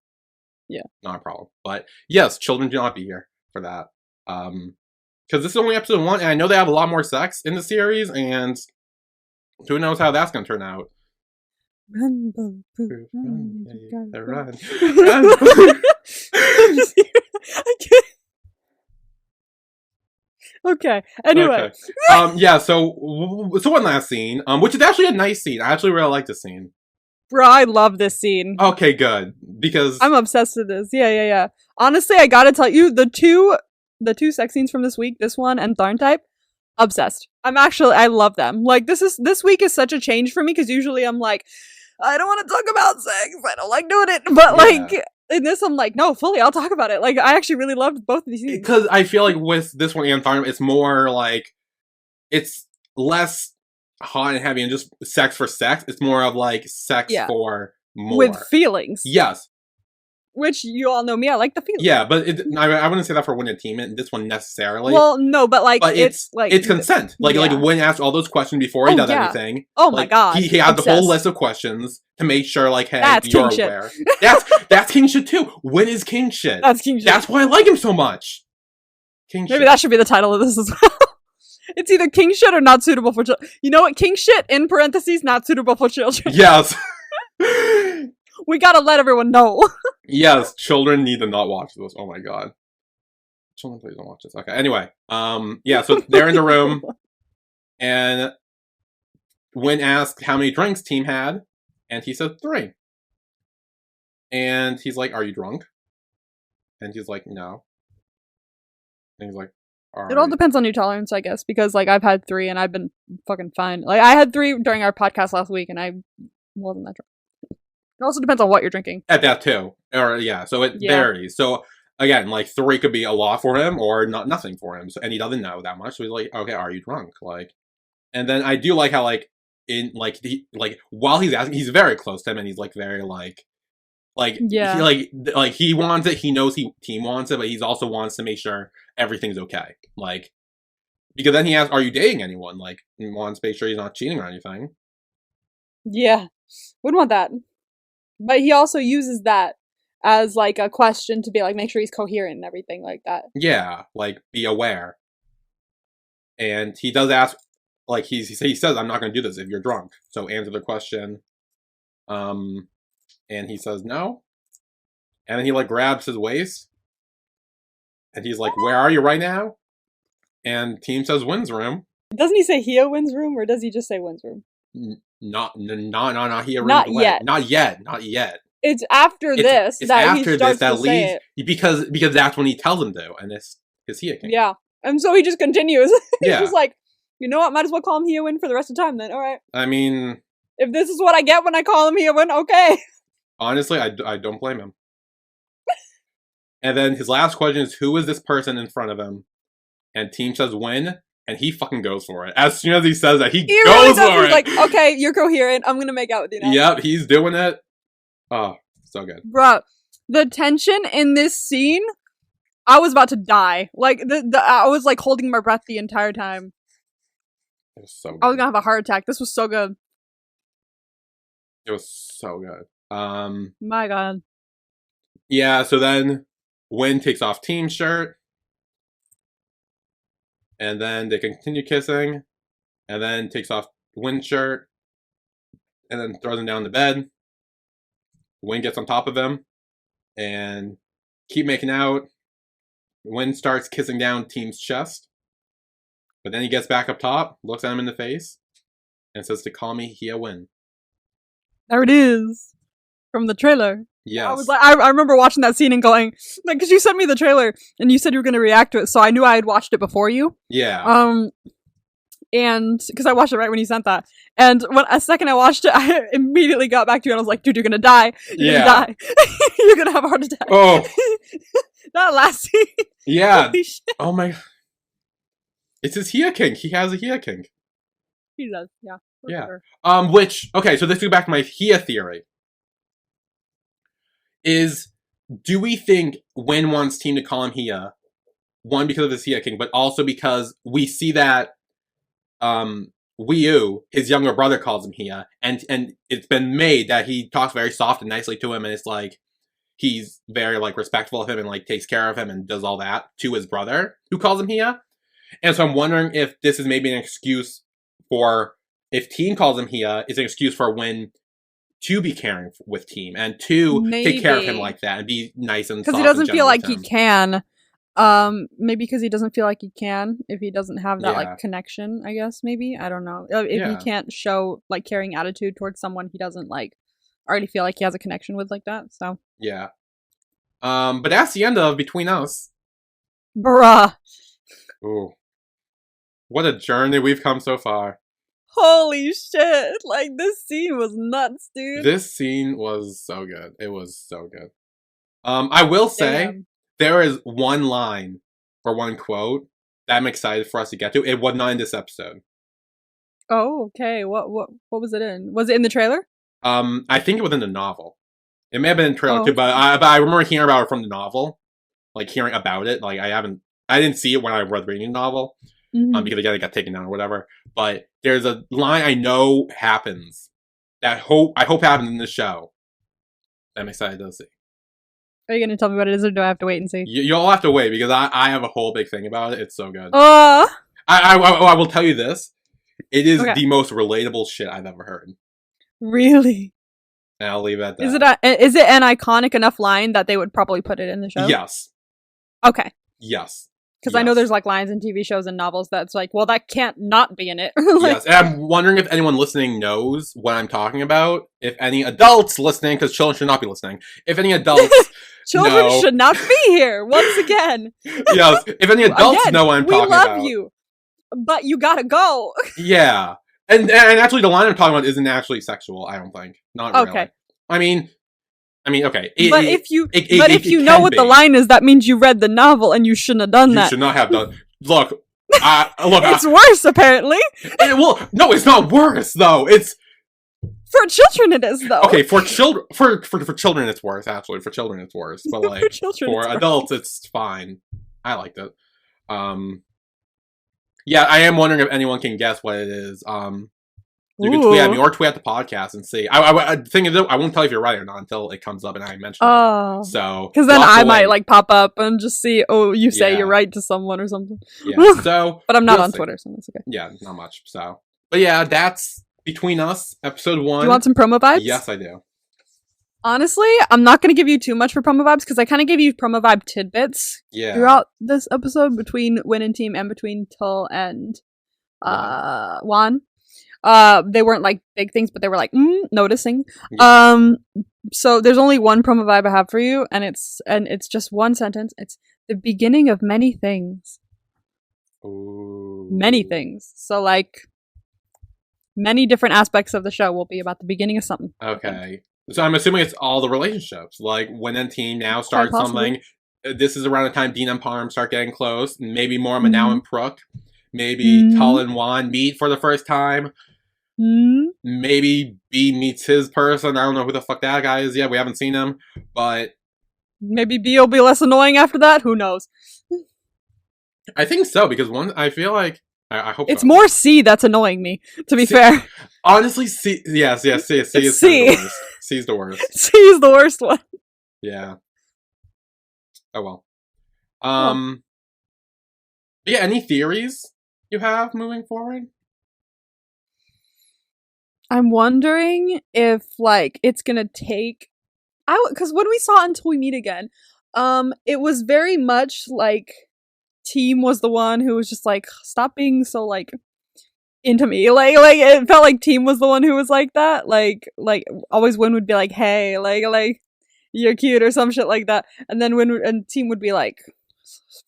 Yeah. Not a problem. But, yes, children do not be here for that. Because this is only episode 1, and I know they have a lot more sex in the series, and who knows how that's going to turn out. Run, run. I can't. Okay. Anyway. Okay. Yeah. So one last scene, which is actually a nice scene. I actually really like this scene. Bro, I love this scene. Okay, good, because I'm obsessed with this. Yeah. Honestly, I gotta tell you, the two sex scenes from this week, this one and Tharn Type, obsessed. I love them. Like this week is such a change for me because usually I'm like, I don't want to talk about sex. I don't like doing it. But like in this, I'm like, no, fully, I'll talk about it. Like I actually really loved both of these scenes. Because I feel like with this one and Tharn, it's more like it's less hot and heavy and just sex for sex. It's more of like sex for more with feelings. Yes. Which you all know me, I like the feelings. Yeah, but I wouldn't say that for Win and Team and this one necessarily. Well, no, but like it's like it's consent. Like Win asked all those questions before he does anything. Oh my god, he had the whole list of questions to make sure, like, hey, you're aware. That's king shit too. Win is king shit. That's king shit. That's why I like him so much. King shit. Maybe that should be the title of this as well. It's either king shit or not suitable for children. You know what? King shit in parentheses, not suitable for children. Yes. We gotta let everyone know. Yes, children need to not watch this. Oh my god. Children, please don't watch this. Okay, anyway. Yeah, so they're in the room, and Win asked how many drinks Team had, and he said 3. And he's like, are you drunk? And he's like, no. And he's like, all right. It all depends on your tolerance, I guess, because, like, I've had 3, and I've been fucking fine. Like, I had 3 during our podcast last week, and I wasn't that drunk. It also depends on what you're drinking. At that too. Or so it varies. So again, like 3 could be a lot for him or nothing for him. So and he doesn't know that much. So he's like, okay, are you drunk? Like, and then I do like how while he's asking, he's very close to him and he's like very he wants it. He knows Team wants it, but he also wants to make sure everything's okay. Like, because then he asks, are you dating anyone? Like, he wants to make sure he's not cheating or anything. Yeah. Wouldn't want that. But he also uses that as, like, a question to be, like, make sure he's coherent and everything like that. Yeah, like, be aware. And he does ask, like, he says, I'm not going to do this if you're drunk. So answer the question. And he says, no. And then he, like, grabs his waist. And he's like, where are you right now? And Team says, Win's room. Doesn't he say Hio Win's room, or does he just say Win's room? Not here. Not yet. Not yet. It's after this it's that after he starts that to say it. because that's when he tells him to, and it's because he a king. Yeah. And so he just continues. He's Yeah. just like, you know what, might as well call him Heowin for the rest of the time then. Alright. I mean, If this is what I get when I call him Heowin, okay. honestly, I don't blame him. And then his last question is, who is this person in front of him? And team says Win, and he fucking goes for it. As soon as he says that, he goes really does. for He's it. like, okay, you're coherent. I'm gonna make out with you now. Yep, he's doing it. Oh, so good. Bruh, the tension in this scene, I was about to die. Like, I was like holding my breath the entire time. It was so good. I was gonna have a heart attack. This was so good. It was so good. My god. Yeah, so then Win takes off Team's shirt. And then they continue kissing. And then takes off Win's shirt. And then throws him down the bed. Win gets on top of him. And keep making out. Win starts kissing down Team's chest. But then he gets back up top, looks at him in the face, and says to call me Heowin. There it is. From the trailer. Yes. I was like, I remember watching that scene and going, like, because you sent me the trailer and you said you were going to react to it, so I knew I had watched it before you. Yeah. And because I watched it right when you sent that, and when a second I watched it, I immediately got back to you and I was like, dude, you're gonna die. You're gonna die. You're gonna have a heart attack. Oh. That last scene. Yeah. Holy shit. Oh my. It's his Hia King. He has a Hia King. He does. Yeah. Yeah. Sure. Which, okay, so let's go back to my Hia theory. Do we think Win wants Team to call him Hia? One, because of his Hia King, but also because we see that Wii, his younger brother, calls him Hia, and it's been made that he talks very soft and nicely to him, and it's like he's very like respectful of him and like takes care of him and does all that to his brother, who calls him Hia. And so I'm wondering if this is maybe an excuse for, if Team calls him Hia, it's an excuse for Win to be caring with Team and to take care of him like that and be nice and soft. Because he doesn't feel like he can. Maybe because he doesn't feel like he can if he doesn't have that like connection, I guess. Maybe, I don't know, if he can't show like caring attitude towards someone he doesn't like already feel like he has a connection with like that. So yeah. But that's the end of Between Us. Bruh. Ooh, what a journey we've come so far. Holy shit, like this scene was nuts, dude. This scene was so good. It was so good. I will say, there is one line or one quote that I'm excited for us to get to. It was not in this episode. Oh, okay. What was it in? Was it in the trailer? I think it was in the novel. It may have been in the trailer too, but I remember hearing about it from the novel. Like hearing about it. Like I didn't see it when I was reading the novel. Because again, it got taken down or whatever. But there's a line I know happens that I hope happens in the show. I'm excited to see. Are you going to tell me what it is, or do I have to wait and see? You'll have to wait, because I have a whole big thing about it. It's so good. I will tell you this. It is the most relatable shit I've ever heard. Really? And I'll leave it at that. Is it an iconic enough line that they would probably put it in the show? Yes. Okay. Yes. Because I know there's like lines in TV shows and novels that's like, well, that can't not be in it. Yes, and I'm wondering if anyone listening knows what I'm talking about. If any adults listening, because children should not be listening. If any adults children should not be here, once again. Yes, if any adults know what I'm talking about. We love you, but you gotta go. Yeah. And actually the line I'm talking about isn't actually sexual, I don't think. Not really. Okay. I mean, okay. But if you know what the line is, that means you read the novel and you shouldn't have done that. You should not have done. Look, it's worse apparently. Well, no, it's not worse though. It's for children. It is though. Okay, for children, for children, it's worse. Actually, for children, it's worse. But like for adults, it's fine. I liked it. Yeah, I am wondering if anyone can guess what it is. You can tweet at me or tweet at the podcast and see. I think I won't tell you if you're right or not until it comes up and I mention it. So because then I might like pop up and just see. Oh, you say you're right to someone or something. Yeah. So, but I'm not on Twitter, so that's okay. Yeah, not much. So, but yeah, that's Between Us, episode 1. Do you want some promo vibes? Yes, I do. Honestly, I'm not going to give you too much for promo vibes because I kind of gave you promo vibe tidbits throughout this episode between Win and Team and between Tull and Juan. They weren't like big things, but they were like noticing. Yeah. So there's only one promo vibe I have for you, and it's just one sentence. It's the beginning of many things. Ooh. Many things. So like many different aspects of the show will be about the beginning of something. Okay. So I'm assuming it's all the relationships. Like when then team now starts something. This is around the time Dean and Parm start getting close. Maybe more Manal and Prook. Maybe Tull and Juan meet for the first time. Maybe B meets his person. I don't know who the fuck that guy is yet. We haven't seen him. But maybe B will be less annoying after that. Who knows? I think so, because I feel like I hope it's so. more C that's annoying me, to be fair. Honestly, C. Yes, C is C. Kind of the worst. C is the worst. C is the worst one. Yeah. Oh well. Yeah, any theories you have moving forward? I'm wondering if like it's gonna take because when we saw Until We Meet Again, it was very much like Team was the one who was just like, stop being so like into me. Like it felt like Team was the one who was like that. Like always Win would be like, hey, like you're cute or some shit like that. And then and Team would be like,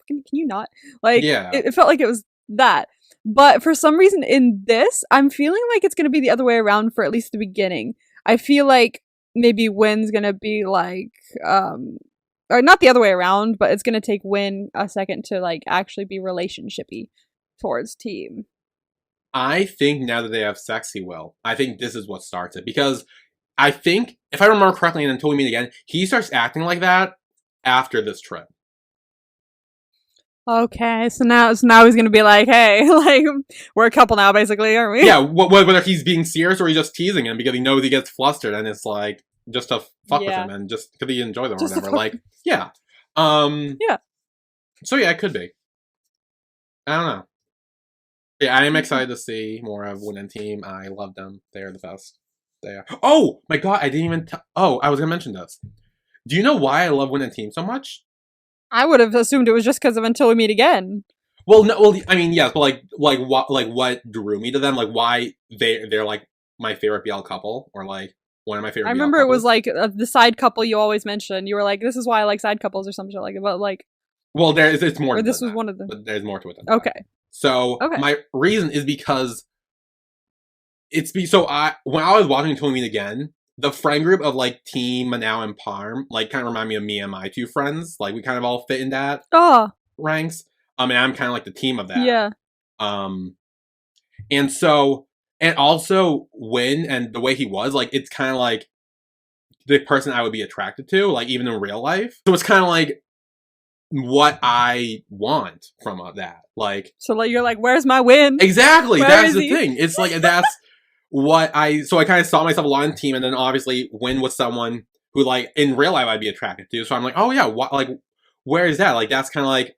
can you not? Like it felt like it was that. But for some reason in this, I'm feeling like it's gonna be the other way around for at least the beginning. I feel like maybe Win's gonna be like, or not the other way around, but it's gonna take Win a second to like actually be relationshipy towards Team. I think now that they have sex, he will. I think this is what starts it, because I think, if I remember correctly, and Until We Meet Again, he starts acting like that after this trip. Okay, so now he's gonna be like, hey, like, we're a couple now, basically, aren't we? Yeah, whether he's being serious or he's just teasing him because he knows he gets flustered and it's like, just to fuck with him and just because he enjoy them or whatever. Like, yeah. Yeah. So yeah, it could be. I don't know. Yeah, I am excited to see more of Win and Team. I love them. They are the best. They are. Oh my god, I didn't even. I was gonna mention this. Do you know why I love Win and Team so much? I would have assumed it was just because of Until We Meet Again. Well, no. Well, I mean, yes, but what drew me to them? Like, why they're like my favorite BL couple, or like one of my favorite. I remember it was like the side couple you always mentioned. You were like, "This is why I like side couples" or some shit like that. But like, well, it's more. Or this was one of them. But there's more to it than okay. That. So my reason is because when I was watching Until We Meet Again, the friend group of like Team, Manal, and Parm like kind of remind me of me and my two friends. Like we kind of all fit in that ranks. And I'm kind of like the team of that. Yeah. And so, and also Win and the way he was, like, it's kind of like the person I would be attracted to, like, even in real life. So it's kind of like what I want from that. Like, so like, you're like, where's my Win? Exactly. That's the thing. It's like, that's so I kind of saw myself a lot in Team, and then obviously Win was someone who, like, in real life I'd be attracted to. So I'm like, oh yeah, like, where is that? Like, that's kind of like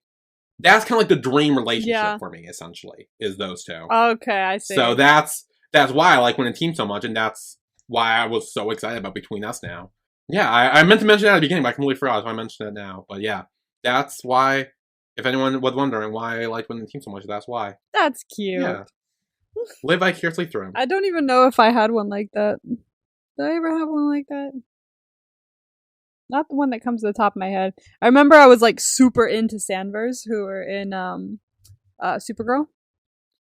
the dream relationship for me, essentially, is those two. Okay, I see. So that's why I like Win and Team so much, and that's why I was so excited about Between Us now. Yeah, I meant to mention that at the beginning, but I completely forgot, so I mentioned it now. But yeah, that's why, if anyone was wondering why I like Win and Team so much, that's why. That's cute. Yeah. Live vicariously through him. I don't even know if I had one like that. Did I ever have one like that? Not the one that comes to the top of my head. I remember I was like super into Sandvers, who were in Supergirl.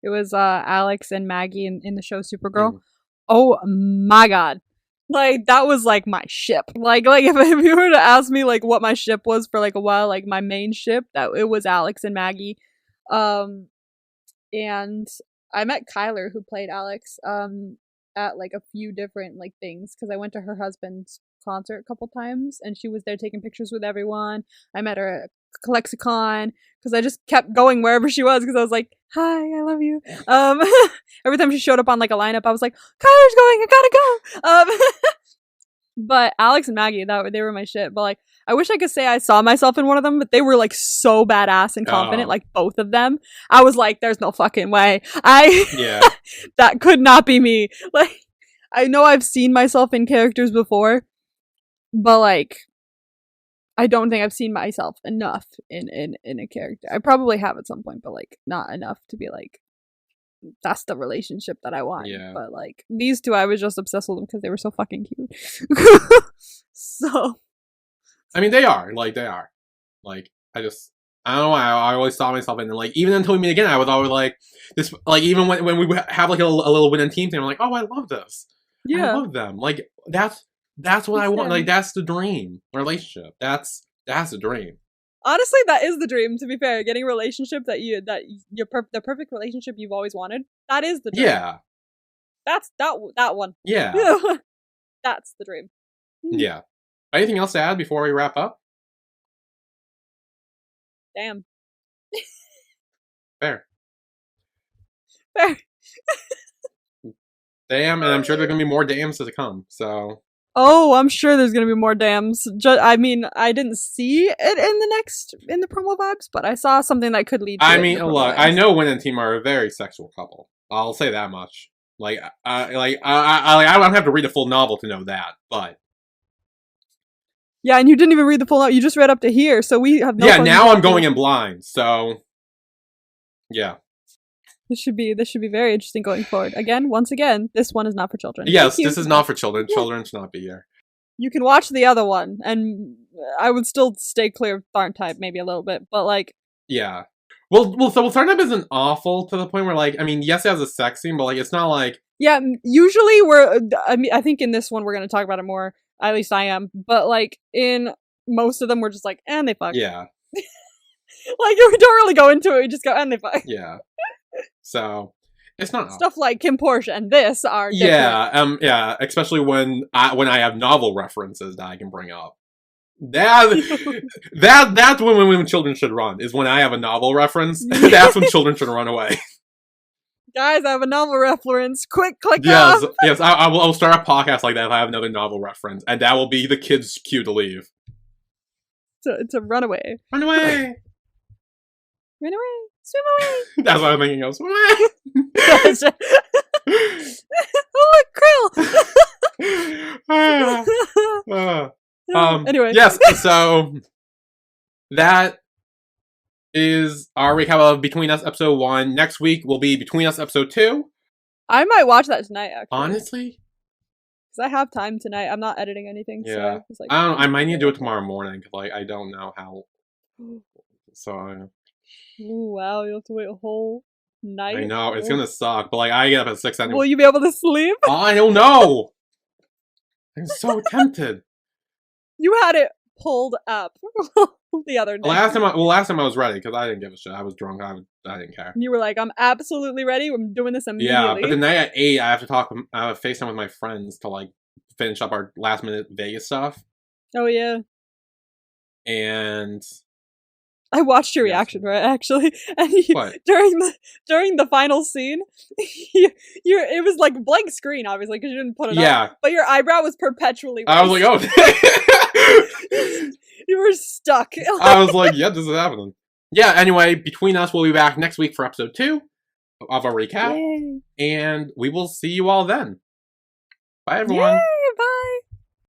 It was Alex and Maggie in the show Supergirl. Oh my god. Like that was like my ship. Like if you were to ask me like what my ship was for like a while, like my main ship, that it was Alex and Maggie. And I met Kyler, who played Alex, at like a few different like things, because I went to her husband's concert a couple times and she was there taking pictures with everyone. I met her at Lexicon because I just kept going wherever she was because I was like, hi, I love you. Every time she showed up on like a lineup, I was like, Kyler's going, I gotta go. But Alex and Maggie, they were my shit. But like, I wish I could say I saw myself in one of them, but they were like so badass and confident, like both of them. I was like, there's no fucking way. That could not be me. Like, I know I've seen myself in characters before, but like, I don't think I've seen myself enough in a character. I probably have at some point, but like not enough to be like, that's the relationship that I want. Yeah. But like these two, I was just obsessed with them because they were so fucking cute. So I mean, they are. Like, I don't know why, I always saw myself in, like, even until we meet again, I was always like, this, like, even when we have, like, a little win and team thing, I'm like, oh, I love this. yeah, I love them. Like, that's what I want. Like, that's the dream relationship. That's the dream. honestly, that is the dream. To be fair, getting a relationship the perfect relationship you've always wanted. That is the dream. Yeah. That's that one. Yeah. That's the dream. Yeah. Anything else to add before we wrap up? Damn. Fair. Fair. Damn, and I'm sure there's gonna be more dams to come. So. Oh, I'm sure there's gonna be more dams. I mean, I didn't see it in the promo vibes, but I saw something that could lead to I it mean, in the promo look, vibes. I know Win and Team are a very sexual couple. I'll say that much. I don't have to read a full novel to know that, but Yeah, and you didn't even read the full note. You just read up to here, so we have no. yeah, now I'm going in blind. So yeah. This should be very interesting going forward. Once again, this one is not for children. Yes, this is not for children. Children should not be here. You can watch the other one, and I would still stay clear of Tharn type maybe a little bit, but like. Yeah. Well, Tharn type isn't awful to the point where, like, I mean, yes, it has a sex scene, but like, it's not like. Yeah, usually I think in this one we're gonna talk about it more. At least I am, but like in most of them, we're just like, and they fuck. Yeah. Like we don't really go into it. We just go, and they fuck. Yeah. So it's not stuff like Kim Porsche and this are different. Yeah, especially when I have novel references that I can bring up. That's when children should run, is when I have a novel reference. That's when children should run away. Guys, I have a novel reference. Quick, click yes, off. Yes, I'll start a podcast like that if I have another novel reference, and that will be the kids' cue to leave. To run away. Run away. Run away. Swim away. That's what I'm thinking of. Swim away. Oh, look, krill. Anyway. Yes, so that is our recap of Between Us episode 1. Next week will be Between Us episode 2. I might watch that tonight, actually. Honestly? Because I have time tonight. I'm not editing anything. Yeah. So like, I don't know. I might need to do it tomorrow morning, because like, I don't know how. So. Ooh, wow, you have to wait a whole night. I know, it's gonna suck, but like, I get up at 6 anyway. Will you be able to sleep? I don't know! I'm so tempted. You had it pulled up the other day. Last time I was ready, because I didn't give a shit. I was drunk, I didn't care. You were like, I'm absolutely ready, I'm doing this immediately. Yeah, but the night at 8, I have to FaceTime with my friends to like, finish up our last minute Vegas stuff. Oh yeah. And I watched your reaction, right? Actually, and during the final scene, it was like blank screen, obviously, because you didn't put it up. But your eyebrow was perpetually raised. I was like, oh. You were stuck. I was like, yeah, this is happening. Yeah. Anyway, Between Us, we'll be back next week for episode 2 of our recap, Yay. and we will see you all then. Bye, everyone. Yay, bye.